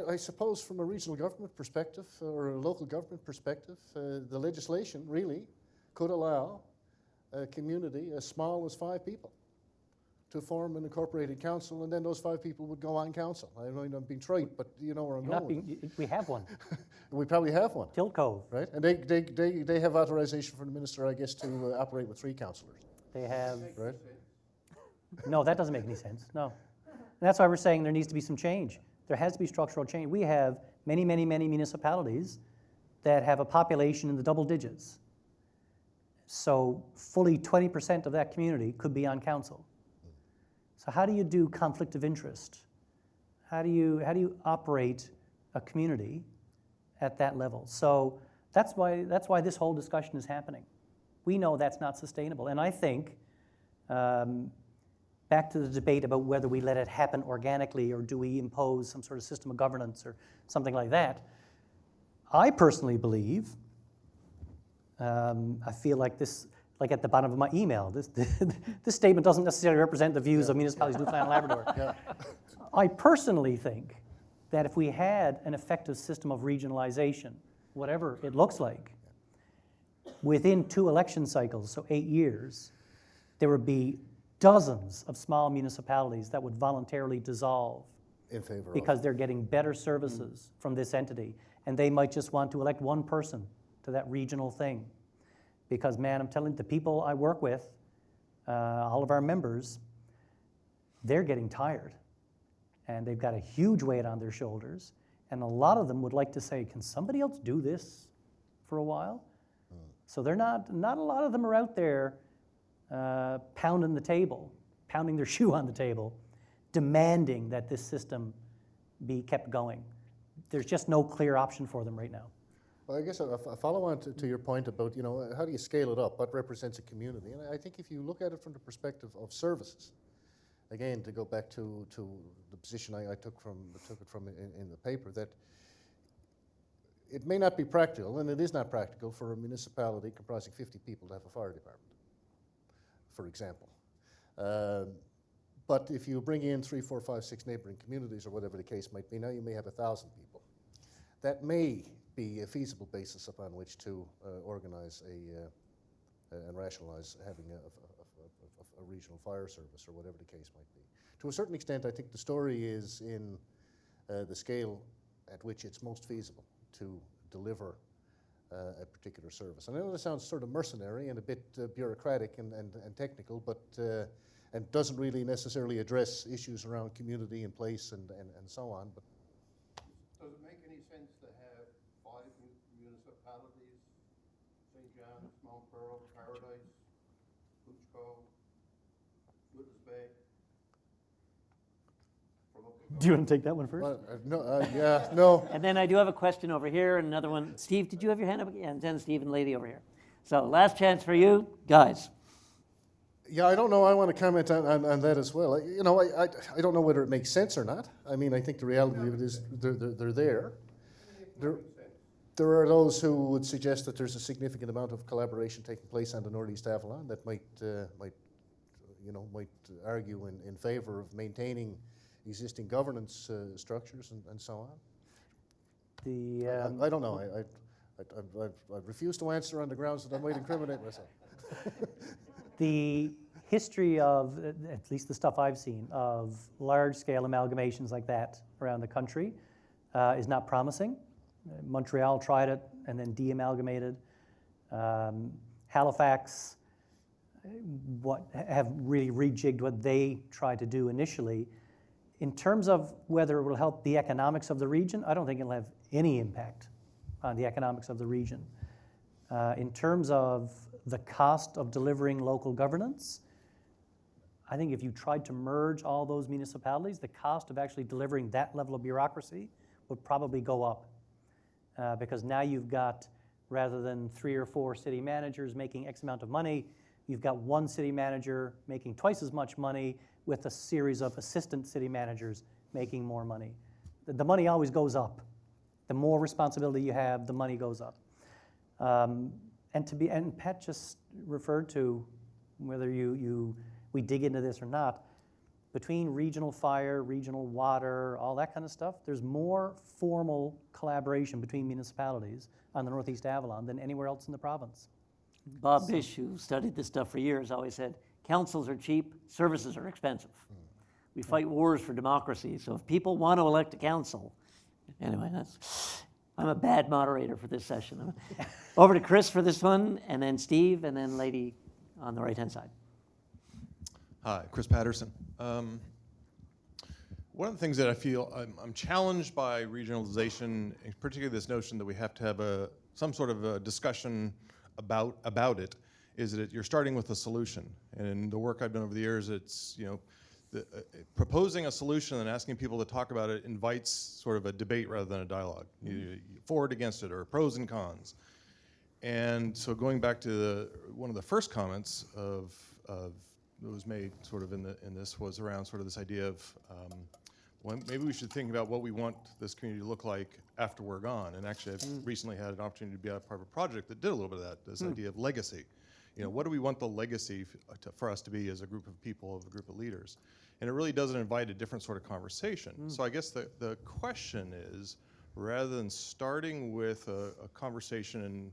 I suppose from a regional government perspective or a local government perspective, the legislation really could allow a community as small as 5 people to form an incorporated council, and then those 5 people would go on council. I don't know I'm being trite, but you know where I'm You're not going. being, we have one, We probably have one, Tilt Cove. right? And they have authorization from the minister, I guess, to operate with 3 councillors, They have, right? no, that doesn't make any sense, no. And that's why we're saying there needs to be some change. There has to be structural change. We have many, many, many municipalities that have a population in the double digits. So fully 20% of that community could be on council. So how do you do conflict of interest? How do you operate a community at that level? So that's why this whole discussion is happening. We know that's not sustainable. And I think, back to the debate about whether we let it happen organically or do we impose some sort of system of governance or something like that, I personally believe, I feel like this, like at the bottom of my email, this statement doesn't necessarily represent the views of municipalities of Newfoundland and Labrador. Yeah. I personally think that if we had an effective system of regionalization, whatever it looks like, within 2 election cycles, so 8 years, there would be dozens of small municipalities that would voluntarily dissolve In favor because they're getting better services from this entity. And they might just want to elect one person to that regional thing. Because, man, I'm telling you, the people I work with, all of our members, they're getting tired. And they've got a huge weight on their shoulders. And a lot of them would like to say, can somebody else do this for a while? So they're not a lot of them are out there pounding the table, pounding their shoe on the table, demanding that this system be kept going. There's just no clear option for them right now. Well, I guess a follow-on to your point about, you know, how do you scale it up? What represents a community? And I think if you look at it from the perspective of services, again, to go back to the position I took it from in the paper, that it may not be practical, and it is not practical for a municipality comprising 50 people to have a fire department, for example. But if you bring in 3, 4, 5, 6 neighboring communities, or whatever the case might be, now you may have 1,000 people. That may be a feasible basis upon which to organize and rationalize having a regional fire service, or whatever the case might be. To a certain extent, I think the story is in the scale at which it's most feasible to deliver a particular service. And I know this sounds sort of mercenary and a bit bureaucratic and technical, but and doesn't really necessarily address issues around community and place and so on. But does it make any sense to have 5 municipalities, St. John's, Mount Pearl, Paradise, Hooch Cove, Witness Bay? Do you want to take that one first? no. And then I do have a question over here, and another one. Steve, did you have your hand up again? And then Steve and lady over here. So last chance for you, guys. Yeah, I don't know. I want to comment on that as well. You know, I don't know whether it makes sense or not. I mean, I think the reality of it is they're there. There are those who would suggest that there's a significant amount of collaboration taking place on the Northeast Avalon that might argue in favor of maintaining existing governance structures and so on. I don't know. I refuse to answer on the grounds that I might incriminate myself. The history of, at least the stuff I've seen, of large-scale amalgamations like that around the country is not promising. Montreal tried it and then de-amalgamated. Halifax have really rejigged what they tried to do initially. In terms of whether it will help the economics of the region, I don't think it'll have any impact on the economics of the region. In terms of the cost of delivering local governance, I think if you tried to merge all those municipalities, the cost of actually delivering that level of bureaucracy would probably go up. Because now you've got, rather than 3 or 4 city managers making X amount of money, you've got one city manager making twice as much money with a series of assistant city managers making more money. The money always goes up. The more responsibility you have, the money goes up. And Pat just referred to, whether we dig into this or not, between regional fire, regional water, all that kind of stuff, there's more formal collaboration between municipalities on the Northeast Avalon than anywhere else in the province. Bob Bish, who studied this stuff for years, always said, councils are cheap, services are expensive. We fight wars for democracy, so if people want to elect a council, anyway, I'm a bad moderator for this session. Over to Chris for this one, and then Steve, and then lady on the right-hand side. Hi, Chris Patterson. One of the things that I feel I'm challenged by regionalization, particularly this notion that we have to have some sort of a discussion about it, is that you're starting with a solution. And in the work I've done over the years, it's, proposing a solution and asking people to talk about it invites sort of a debate rather than a dialogue. You for it, against it, or pros and cons. And so going back to one of the first comments that was made sort of in this was around sort of this idea of maybe we should think about what we want this community to look like after we're gone. And actually, I've recently had an opportunity to be a part of a project that did a little bit of that, this idea of legacy. What do we want the legacy for us to be as a group of people, a group of leaders? And it really doesn't invite a different sort of conversation. So I guess the question is, rather than starting with a conversation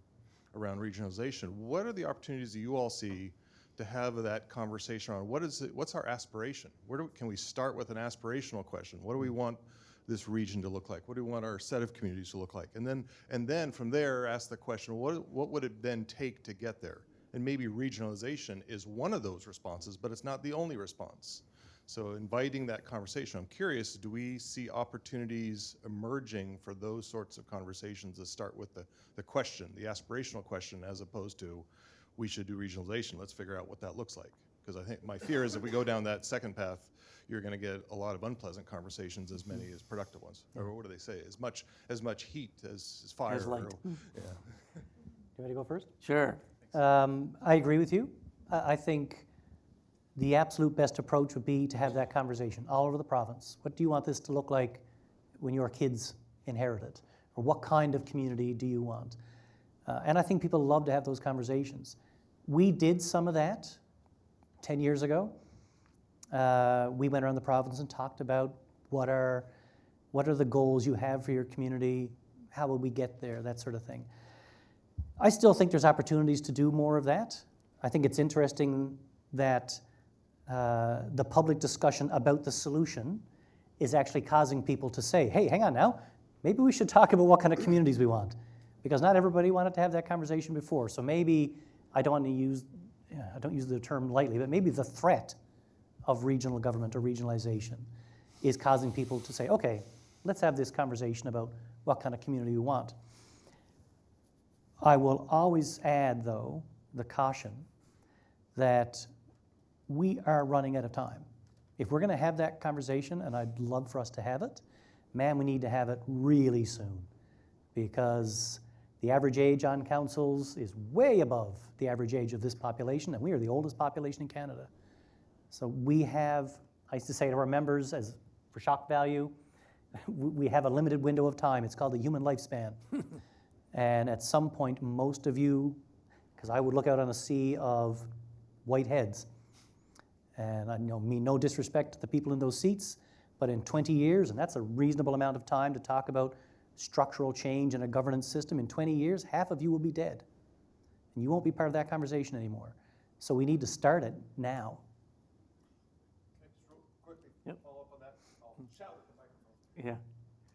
around regionalization, what are the opportunities that you all see to have that conversation on what's our aspiration? Can we start with an aspirational question? What do we want this region to look like? What do we want our set of communities to look like? And then from there, ask the question, what would it then take to get there? And maybe regionalization is one of those responses, but it's not the only response. So inviting that conversation, I'm curious, do we see opportunities emerging for those sorts of conversations that start with the question, the aspirational question, as opposed to, we should do regionalization, let's figure out what that looks like. Because I think my fear is if we go down that second path, you're going to get a lot of unpleasant conversations, as many as productive ones. Or what do they say? As much heat as fire. As light. Do you want to go first? Sure. I agree with you. I think the absolute best approach would be to have that conversation all over the province. What do you want this to look like when your kids inherit it? Or what kind of community do you want? And I think people love to have those conversations. We did some of that 10 years ago. We went around the province and talked about what are the goals you have for your community, how will we get there, that sort of thing. I still think there's opportunities to do more of that. I think it's interesting that the public discussion about the solution is actually causing people to say, hey, hang on now, maybe we should talk about what kind of communities we want. Because not everybody wanted to have that conversation before. So maybe, I don't use the term lightly, but maybe the threat of regional government or regionalization is causing people to say, okay, let's have this conversation about what kind of community we want. I will always add, though, the caution that we are running out of time. If we're going to have that conversation, and I'd love for us to have it, man, we need to have it really soon, because the average age on councils is way above the average age of this population, and we are the oldest population in Canada. So we have, I used to say to our members, as for shock value, we have a limited window of time. It's called the human lifespan. And at some point, most of you, because I would look out on a sea of white heads, and I mean no disrespect to the people in those seats, but in 20 years, and that's a reasonable amount of time to talk about structural change in a governance system, in 20 years, half of you will be dead. And you won't be part of that conversation anymore. So we need to start it now. Can I just real quickly follow up on that? I'll shout at the microphone. Yeah.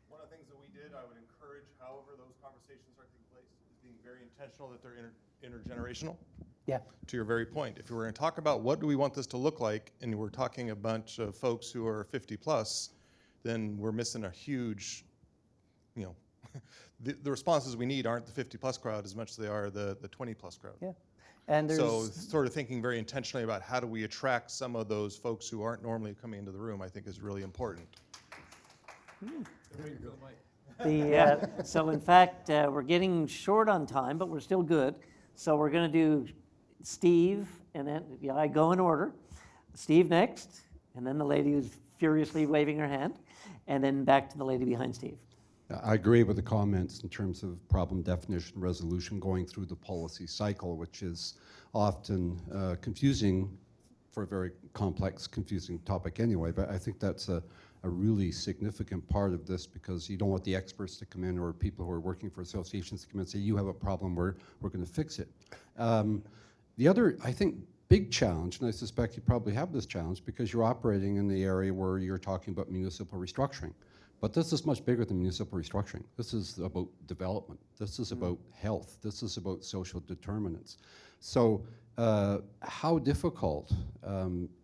One of the things that we did, I would encourage, however those conversations are taking place, is being very intentional that they're intergenerational. Yeah. To your very point, if we were going to talk about what do we want this to look like, and we're talking a bunch of folks who are 50 plus, then we're missing a huge, the responses we need aren't the 50 plus crowd as much as they are the 20 plus crowd. Yeah. And there's So sort of thinking very intentionally about how do we attract some of those folks who aren't normally coming into the room, I think is really important. So in fact, we're getting short on time, but we're still good. So we're going to do Steve, and then I go in order. Steve next, and then the lady who's furiously waving her hand, and then back to the lady behind Steve. I agree with the comments in terms of problem definition resolution going through the policy cycle, which is often confusing for a very complex, confusing topic anyway. But I think that's a really significant part of this, because you don't want the experts to come in or people who are working for associations to come in and say, you have a problem, we're going to fix it. The other, I think, big challenge, and I suspect you probably have this challenge because you're operating in the area where you're talking about municipal restructuring. But this is much bigger than municipal restructuring. This is about development. This is about health. This is about social determinants. So how difficult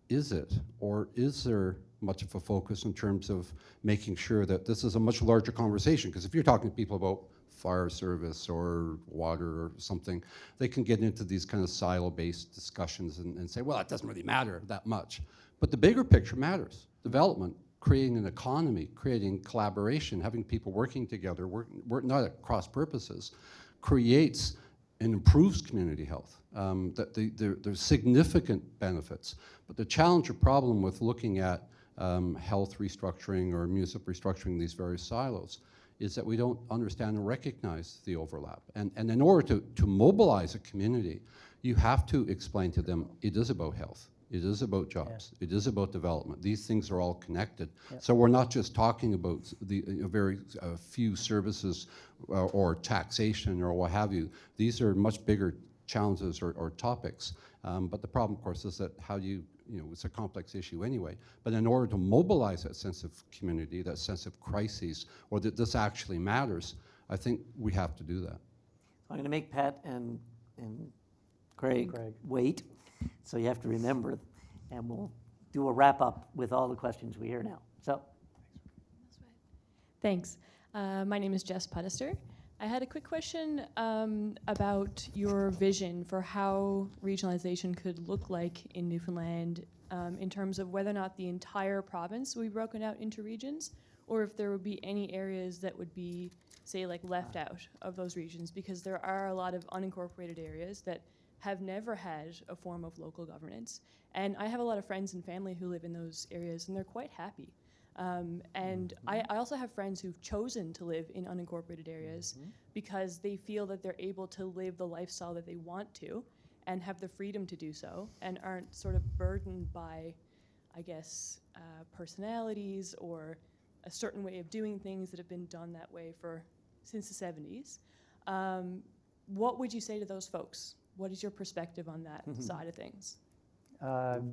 is it, or is there much of a focus in terms of making sure that this is a much larger conversation? Because if you're talking to people about fire service or water or something, they can get into these kind of silo-based discussions and say, well, it doesn't really matter that much. But the bigger picture matters. Development, creating an economy, creating collaboration, having people working together, not at cross purposes, creates and improves community health. There's significant benefits. But the challenge or problem with looking at health restructuring or municipal restructuring these various silos is that we don't understand and recognize the overlap. And in order to mobilize a community, you have to explain to them it is about health, it is about jobs, it is about development. These things are all connected. So we're not just talking about the very few services or taxation or what have you. These are much bigger challenges or topics. But the problem, of course, is that how do you it's a complex issue anyway. But in order to mobilize that sense of community, that sense of crises, or that this actually matters, I think we have to do that. I'm going to make Pat and Craig wait, so you have to remember, and we'll do a wrap-up with all the questions we hear now. So. Thanks. My name is Jess Puddester. I had a quick question about your vision for how regionalization could look like in Newfoundland in terms of whether or not the entire province will be broken out into regions, or if there would be any areas that would be, say, like left out of those regions, because there are a lot of unincorporated areas that have never had a form of local governance. And I have a lot of friends and family who live in those areas, and they're quite happy. And I also have friends who've chosen to live in unincorporated areas because they feel that they're able to live the lifestyle that they want to and have the freedom to do so and aren't sort of burdened by, I guess, personalities or a certain way of doing things that have been done that way since the 70s. What would you say to those folks? What is your perspective on that side of things?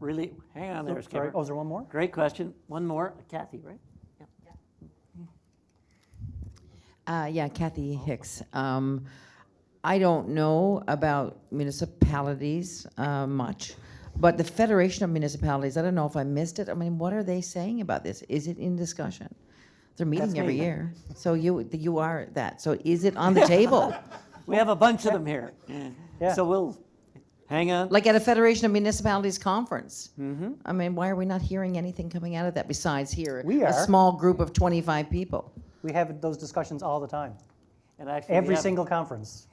Really, hang on there, Skipper. Sorry, oh, is there one more? Great question. One more. Kathy, right? Yeah, Kathy Hicks. I don't know about municipalities much, but the Federation of Municipalities, I don't know if I missed it. I mean, what are they saying about this? Is it in discussion? They're meeting That's every me. year. So you are that. So is it on the table? We have a bunch of them here. Yeah. So we'll hang on. Like at a Federation of Municipalities conference. I mean, why are we not hearing anything coming out of that besides here? We a are. small group of 25 people. We have those discussions all the time. And actually, Every single conference.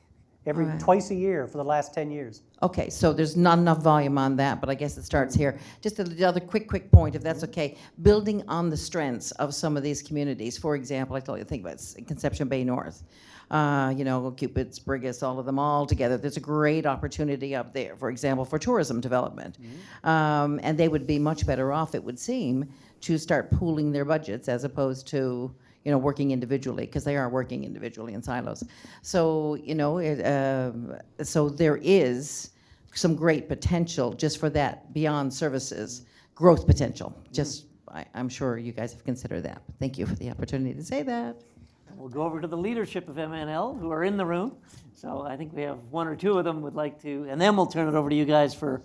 Twice a year for the last 10 years. Okay, so there's not enough volume on that, but I guess it starts here. Just another quick point, if that's okay. Building on the strengths of some of these communities. For example, I told you, think about Conception Bay North. Cupid's, Brigus, all of them all together. There's a great opportunity up there, for example, for tourism development. And they would be much better off, it would seem, to start pooling their budgets as opposed to working individually, because they are working individually in silos. So, so there is some great potential just for that beyond services, growth potential. Just, I'm sure you guys have considered that. Thank you for the opportunity to say that. We'll go over to the leadership of MNL who are in the room. So I think we have one or two of them would like to, and then we'll turn it over to you guys for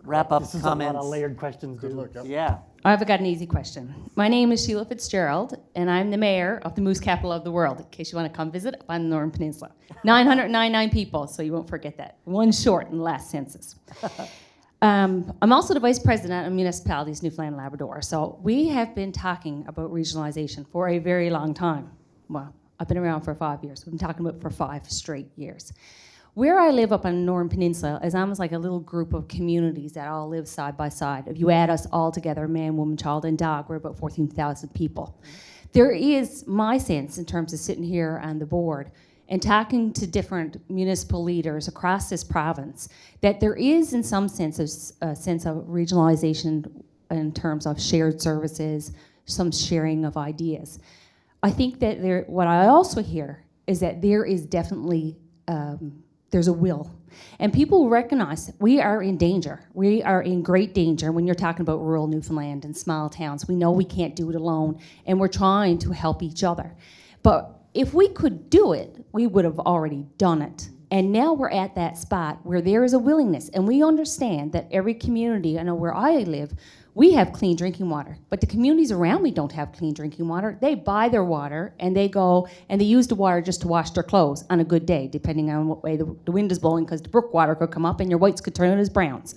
wrap-up This is comments. a lot of layered questions, dude. Look, Yeah. I've got an easy question. My name is Sheila Fitzgerald, and I'm the mayor of the moose capital of the world, in case you want to come visit up on the Northern Peninsula. 999 people, so you won't forget that. One short in the last census. I'm also the vice president of municipalities Newfoundland and Labrador. So we have been talking about regionalization for a very long time. Well, I've been around for 5 years. We've been talking about it for 5 straight years. Where I live up on the Northern Peninsula is almost like a little group of communities that all live side by side. If you add us all together, man, woman, child, and dog, we're about 14,000 people. There is my sense in terms of sitting here on the board and talking to different municipal leaders across this province that there is in some sense a sense of regionalization in terms of shared services, some sharing of ideas. I think that what I also hear is that there is definitely there's a will And people recognize we are in danger. We are in great danger when you're talking about rural Newfoundland and small towns. We know we can't do it alone, and we're trying to help each other. But if we could do it, we would have already done it. And now we're at that spot where there is a willingness, and we understand that every community, I know where I live, we have clean drinking water, but the communities around me don't have clean drinking water. They buy their water, and they go and they use the water just to wash their clothes on a good day, depending on what way the wind is blowing, because the brook water could come up and your whites could turn out as browns.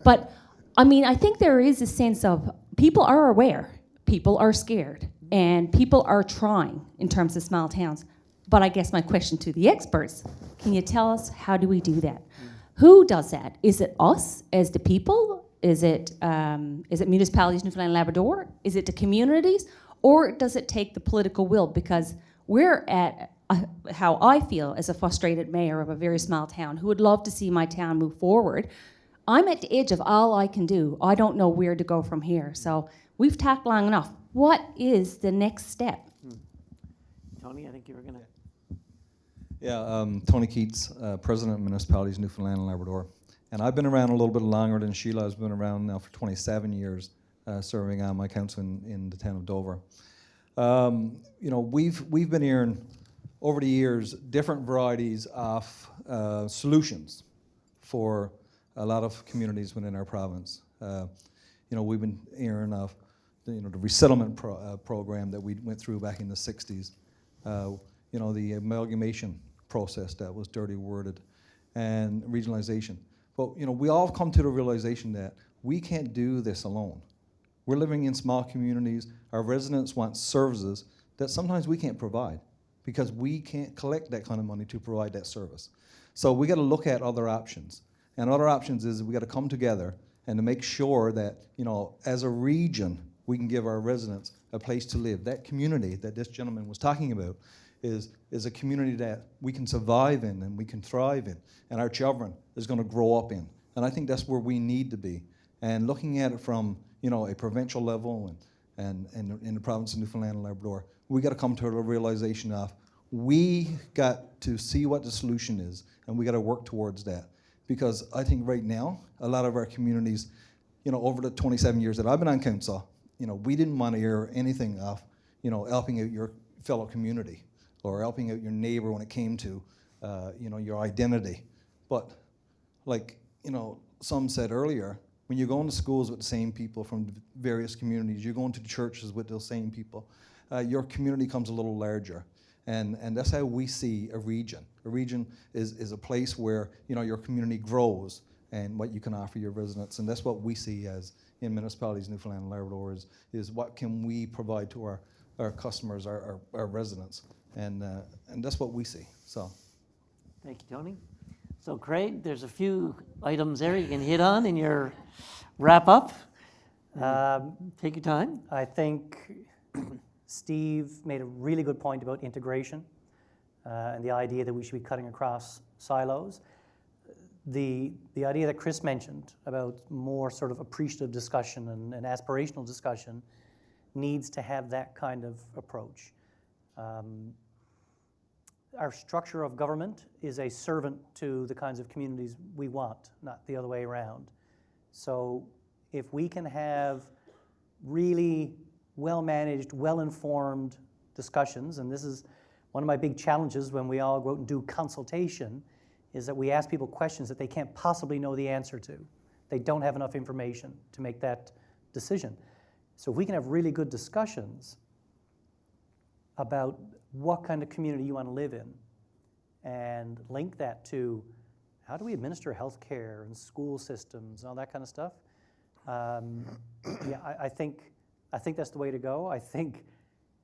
But, I mean, I think there is a sense of people are aware, people are scared, and people are trying in terms of small towns. But I guess my question to the experts, can you tell us how do we do that? Who does that? Is it us as the people? Is it municipalities, Newfoundland and Labrador? Is it the communities? Or does it take the political will? Because we're at how I feel as a frustrated mayor of a very small town who would love to see my town move forward. I'm at the edge of all I can do. I don't know where to go from here. So we've talked long enough. What is the next step? Tony, I think you were going to. Yeah, Tony Keats, President of Municipalities, Newfoundland and Labrador. And I've been around a little bit longer than Sheila. Has been around now for 27 years, serving on my council in the town of Dover. You know, we've been hearing over the years different varieties of solutions for a lot of communities within our province. You know, we've been hearing of the resettlement program that we went through back in the 60s. You know, the amalgamation process that was dirty worded, and regionalization. But you know, we all come to the realization that we can't do this alone. We're living in small communities. Our residents want services that sometimes we can't provide because we can't collect that kind of money to provide that service. So we got to look at other options. And other options is we got to come together and to make sure that, you know, as a region, we can give our residents a place to live. That community that this gentleman was talking about is a community that we can survive in and we can thrive in, and our children is going to grow up in. And I think that's where we need to be. And looking at it from, you know, a provincial level and in the province of Newfoundland and Labrador, we got to come to a realization of we got to see what the solution is, and we got to work towards that. Because I think right now, a lot of our communities, you know, over the 27 years that I've been on council, you know, we didn't want to hear anything of, you know, helping out your fellow community or helping out your neighbor when it came to, you know, your identity. But like, you know, some said earlier, when you go into schools with the same people from various communities, you're going to churches with those same people, your community comes a little larger. And that's how we see a region. A region is a place where, you know, your community grows and what you can offer your residents. And that's what we see as in municipalities, Newfoundland and Labrador, is what can we provide to our customers, our residents. And that's what we see. So, Thank you, Tony. So Craig, there's a few items there you can hit on in your wrap up. Take your time. I think Steve made a really good point about integration and the idea that we should be cutting across silos. The idea that Chris mentioned about more sort of appreciative discussion and aspirational discussion needs to have that kind of approach. Our structure of government is a servant to the kinds of communities we want, not the other way around. So if we can have really well-managed, well-informed discussions, and this is one of my big challenges when we all go out and do consultation, is that we ask people questions that they can't possibly know the answer to. They don't have enough information to make that decision. So if we can have really good discussions about what kind of community you want to live in and link that to how do we administer healthcare and school systems and all that kind of stuff, yeah, I think that's the way to go. I think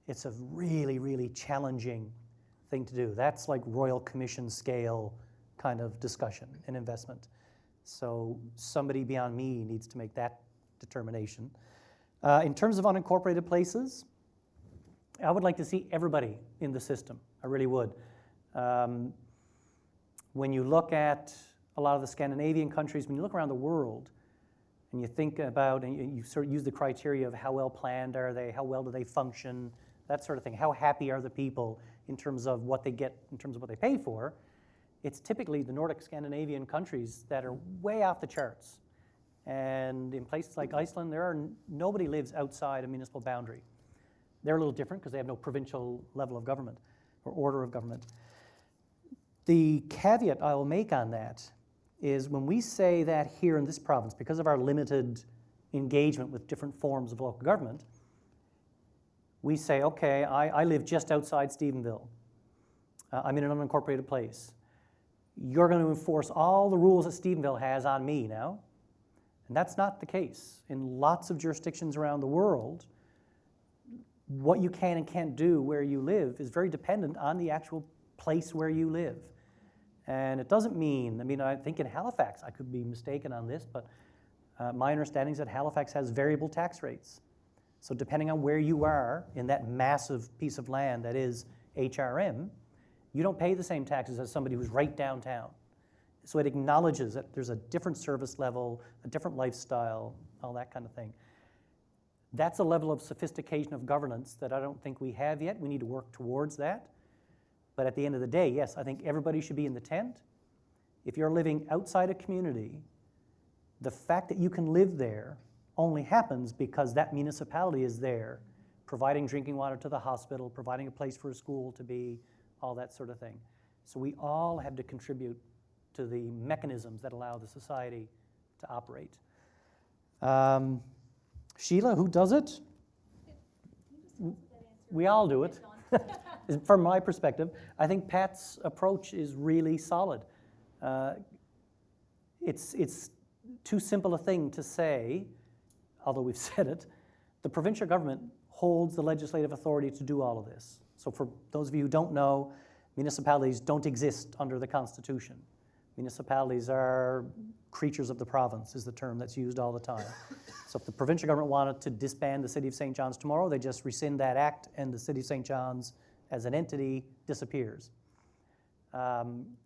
it's a really, really challenging thing to do. That's like Royal Commission scale kind of discussion and investment. So somebody beyond me needs to make that determination. In terms of unincorporated places, I would like to see everybody in the system. I really would. When you look at a lot of the Scandinavian countries, when you look around the world, and you think about, and you sort of use the criteria of how well planned are they, how well do they function, that sort of thing. How happy are the people in terms of what they get, in terms of what they pay for? it's typically the Nordic Scandinavian countries that are way off the charts. And in places like Iceland, nobody lives outside a municipal boundary. They're a little different because they have no provincial level of government or order of government. The caveat I will make on that is when we say that here in this province, because of our limited engagement with different forms of local government, we say, okay, I live just outside Stephenville. I'm in an unincorporated place. You're going to enforce all the rules that Stephenville has on me now. And that's not the case. In lots of jurisdictions around the world, what you can and can't do where you live is very dependent on the actual place where you live. And it doesn't mean, I mean, I think in Halifax, I could be mistaken on this, but my understanding is that Halifax has variable tax rates. So depending on where you are in that massive piece of land that is HRM, you don't pay the same taxes as somebody who's right downtown. So it acknowledges that there's a different service level, a different lifestyle, all that kind of thing. That's a level of sophistication of governance that I don't think we have yet. We need to work towards that. But at the end of the day, yes, I think everybody should be in the tent. If you're living outside a community, the fact that you can live there only happens because that municipality is there, providing drinking water to the hospital, providing a place for a school to be, all that sort of thing. So we all have to contribute to the mechanisms that allow the society to operate. Sheila, who does it? We all do it. From my perspective, I think Pat's approach is really solid. It's too simple a thing to say, although we've said it. The provincial government holds the legislative authority to do all of this. So for those of you who don't know, municipalities don't exist under the Constitution. Municipalities are creatures of the province is the term that's used all the time. So if the provincial government wanted to disband the City of St. John's tomorrow, they just rescind that act and the City of St. John's as an entity disappears.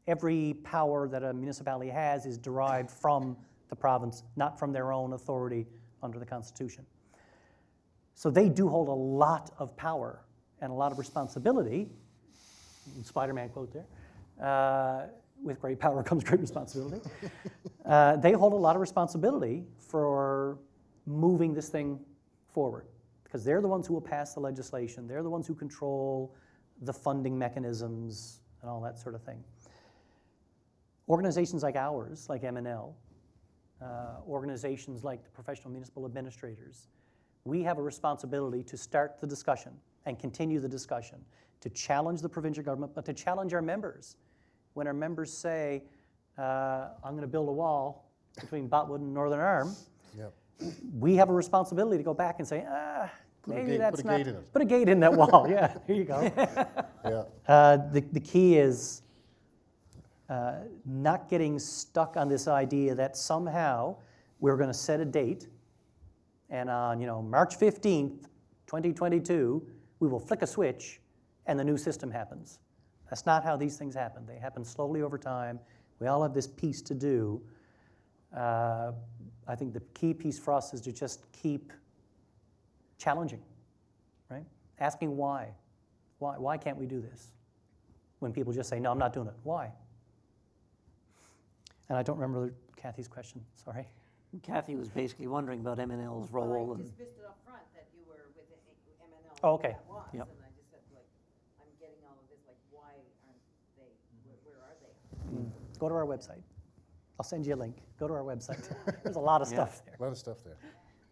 Every power that a municipality has is derived from the province, not from their own authority under the Constitution. So they do hold a lot of power and a lot of responsibility, Spider-Man quote there, with great power comes great responsibility. They hold a lot of responsibility for moving this thing forward because they're the ones who will pass the legislation. They're the ones who control the funding mechanisms and all that sort of thing. Organizations like ours, like M&L, organizations like the Professional Municipal Administrators, we have a responsibility to start the discussion and continue the discussion, to challenge the provincial government, but to challenge our members. When our members say, I'm going to build a wall between Botwood and Northern Arm, Yep. we have a responsibility to go back and say, maybe that's not... Put a gate in it. Put a gate in that wall, yeah, here you go. Yeah. The key is not getting stuck on this idea that somehow we're going to set a date and on March 15th, 2022, we will flick a switch and the new system happens. That's not how these things happen. They happen slowly over time. We all have this piece to do. I think the key piece for us is to just keep challenging, right? Asking why. Why can't we do this? When people just say, no, I'm not doing it. Why? And I don't remember Kathy's question, sorry. Kathy was basically wondering about M&L's role. Well, I and just missed it up front that you were with M&L. Oh, okay. That was, Yep. and I just said, like, I'm getting all of this, like, why aren't they, where are they? Go to our website. I'll send you a link. Go to our website. There's a lot of stuff there. A lot of stuff there.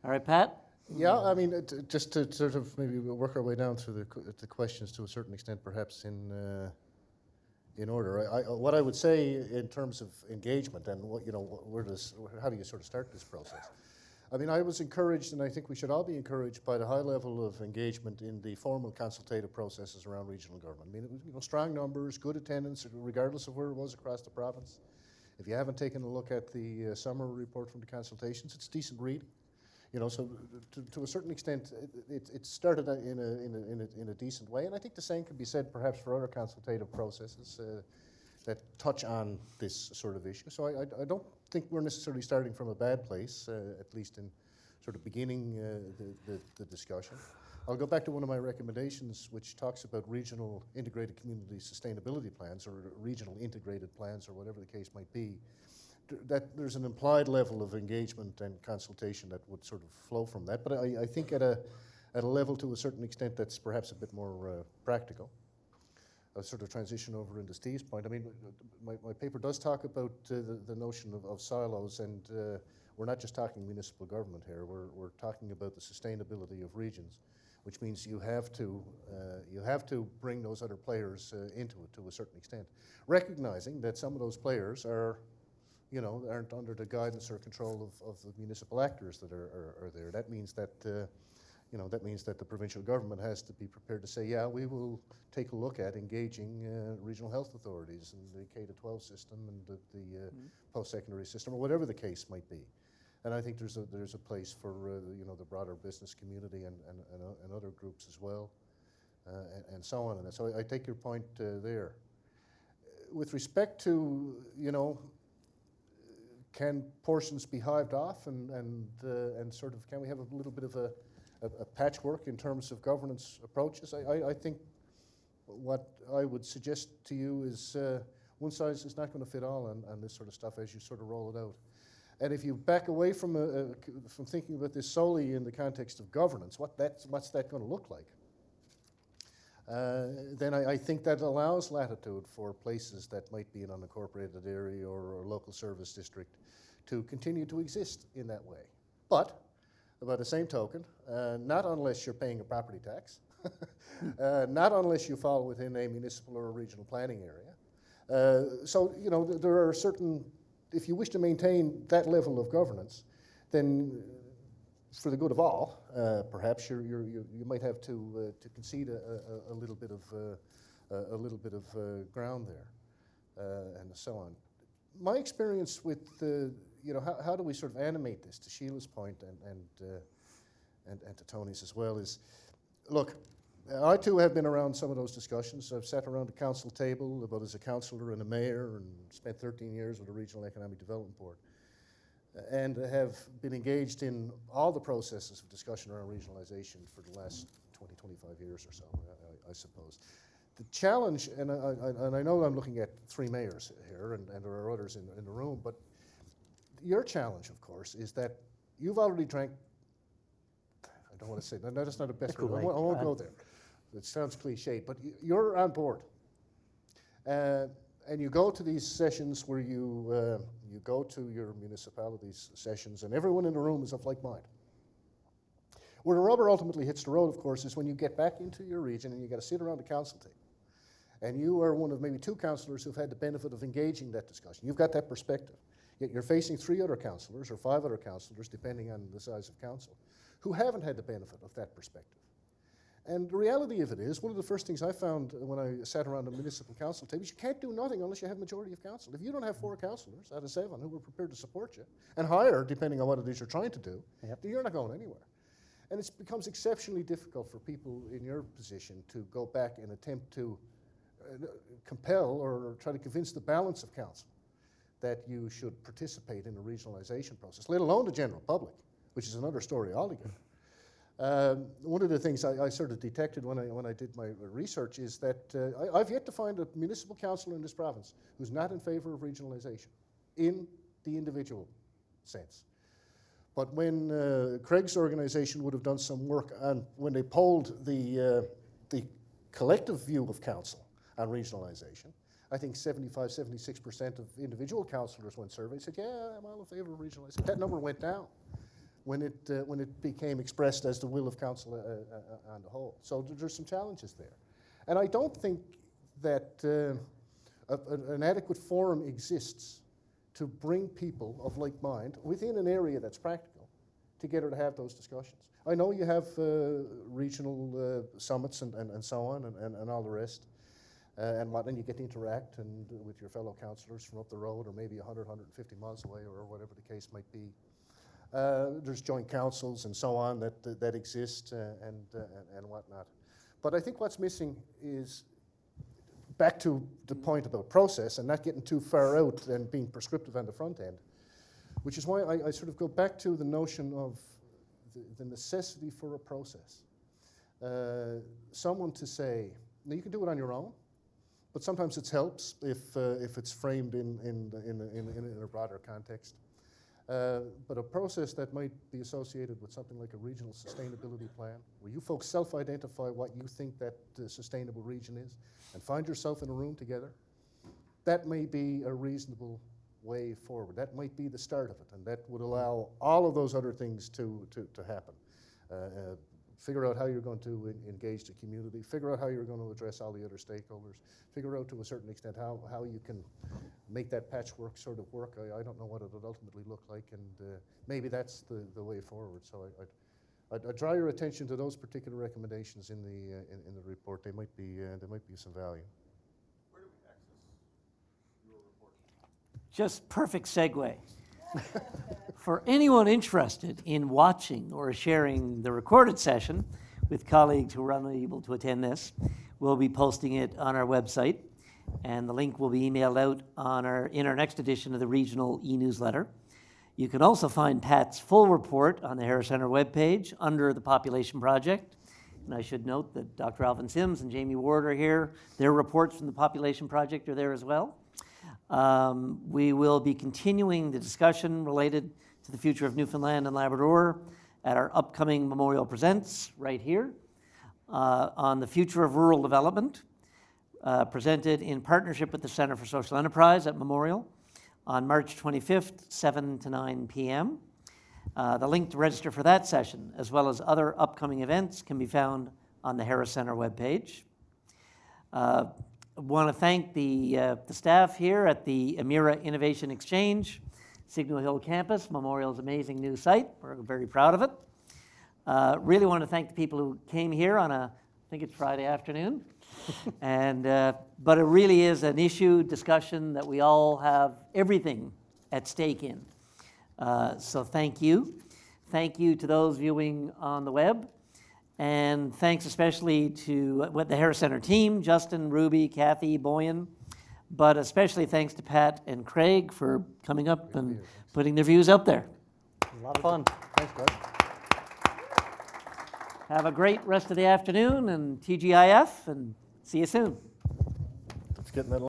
All right, Pat? Yeah, I mean, just to sort of maybe work our way down through the questions to a certain extent, perhaps in order. What I would say in terms of engagement and how do you sort of start this process? I mean, I was encouraged, and I think we should all be encouraged by the high level of engagement in the formal consultative processes around regional government. I mean, it was strong numbers, good attendance, regardless of where it was across the province. If you haven't taken a look at the summary report from the consultations, it's decent reading. So to a certain extent, it started in a decent way, and I think the same can be said perhaps for other consultative processes that touch on this sort of issue. So I don't think we're necessarily starting from a bad place, at least in sort of beginning the discussion. I'll go back to one of my recommendations, which talks about regional integrated community sustainability plans, or regional integrated plans, or whatever the case might be. That there's an implied level of engagement and consultation that would sort of flow from that, but I think at a level to a certain extent that's perhaps a bit more practical. I'll sort of transition over into Steve's point. I mean, my paper does talk about the notion of silos, and we're not just talking municipal government here. We're talking about the sustainability of regions, which means you have to bring those other players into it to a certain extent, recognizing that some of those players are, aren't under the guidance or control of the municipal actors that are there. That means that the provincial government has to be prepared to say, yeah, we will take a look at engaging regional health authorities and the K-12 system and the post-secondary system, or whatever the case might be. And I think there's a place for the broader business community and other groups as well, and so on. And so I take your point there. With respect to can portions be hived off and sort of, can we have a little bit of a patchwork in terms of governance approaches? I think what I would suggest to you is one size is not going to fit all on this sort of stuff as you sort of roll it out. And if you back away from thinking about this solely in the context of governance, what's that going to look like? Then I think that allows latitude for places that might be an unincorporated area or a local service district to continue to exist in that way. But by the same token, not unless you're paying a property tax, not unless you fall within a municipal or a regional planning area. So there are certain, if you wish to maintain that level of governance, then for the good of all, perhaps you might have to concede a little bit of ground there, and so on. My experience with how do we sort of animate this, to Sheila's point and to Tony's as well, is, look, I too have been around some of those discussions. I've sat around a council table, both as a councillor and a mayor, and spent 13 years with the Regional Economic Development Board, and have been engaged in all the processes of discussion around regionalization for the last 20, 25 years or so, I suppose. The challenge, and I know I'm looking at three mayors here, and there are others in the room, but your challenge, of course, is that you've already drank, I don't want to say, that's not the best word, I won't go there. It sounds cliched, but you're on board. And you go to these sessions where you go to your municipality's sessions, and everyone in the room is of like mind. Where the rubber ultimately hits the road, of course, is when you get back into your region and you got to sit around the council table. And you are one of maybe two councillors who've had the benefit of engaging that discussion. You've got that perspective. Yet you're facing three other councillors or five other councillors, depending on the size of council, who haven't had the benefit of that perspective. And the reality of it is, one of the first things I found when I sat around a municipal council table is you can't do nothing unless you have majority of council. If you don't have 4 councillors out of 7 who are prepared to support you, and higher, depending on what it is you're trying to do, then you're not going anywhere. And it becomes exceptionally difficult for people in your position to go back and attempt to compel or try to convince the balance of council that you should participate in a regionalization process, let alone the general public, which is another story altogether. One of the things I sort of detected when I did my research is that I've yet to find a municipal councillor in this province who's not in favor of regionalization in the individual sense. But when Craig's organization would have done some work on, when they polled the collective view of council on regionalization, I think 75, 76% of individual councillors when surveyed said, yeah, I'm all in favor of regionalization. That number went down when it became expressed as the will of council on the whole. So there's some challenges there. And I don't think that an adequate forum exists to bring people of like mind within an area that's practical together to have those discussions. I know you have regional summits and so on and all the rest, and you get to interact with your fellow councillors from up the road or maybe 100, 150 miles away or whatever the case might be. There's joint councils and so on that exist and whatnot. But I think what's missing is, back to the point about process and not getting too far out and being prescriptive on the front end, which is why I sort of go back to the notion of the necessity for a process. someone to say, now you can do it on your own, but sometimes it helps if it's framed in a broader context. But a process that might be associated with something like a regional sustainability plan, where you folks self-identify what you think that sustainable region is, and find yourself in a room together, that may be a reasonable way forward. That might be the start of it, and that would allow all of those other things to happen. Figure out how you're going to engage the community, figure out how you're going to address all the other stakeholders, figure out to a certain extent how you can make that patchwork sort of work. I don't know what it would ultimately look like, and maybe that's the way forward. So I'd draw your attention to those particular recommendations in the report. They might be some value. Where do we access your report? Just perfect segue. For anyone interested in watching or sharing the recorded session with colleagues who are unable to attend this, we'll be posting it on our website, and the link will be emailed out in our next edition of the regional e-newsletter. You can also find Pat's full report on the Harris Centre webpage under the Population Project. And I should note that Dr. Alvin Sims and Jamie Ward are here. Their reports from the Population Project are there as well. We will be continuing the discussion related to the future of Newfoundland and Labrador at our upcoming Memorial Presents right here on the future of rural development, presented in partnership with the Centre for Social Enterprise at Memorial on March 25th, 7 to 9 p.m. The link to register for that session, as well as other upcoming events, can be found on the Harris Centre webpage. I want to thank the staff here at the Emira Innovation Exchange, Signal Hill campus, Memorial's amazing new site. We're very proud of it. Really want to thank the people who came here on I think it's Friday afternoon. And, but it really is an issue discussion that we all have everything at stake in. So thank you. Thank you to those viewing on the web. And thanks especially to the Harris Centre team, Justin, Ruby, Kathy, Boyan, but especially thanks to Pat and Craig for coming up and putting their views out there. A lot of fun. Thanks, guys. Have a great rest of the afternoon and TGIF, and see you soon. Let's get in that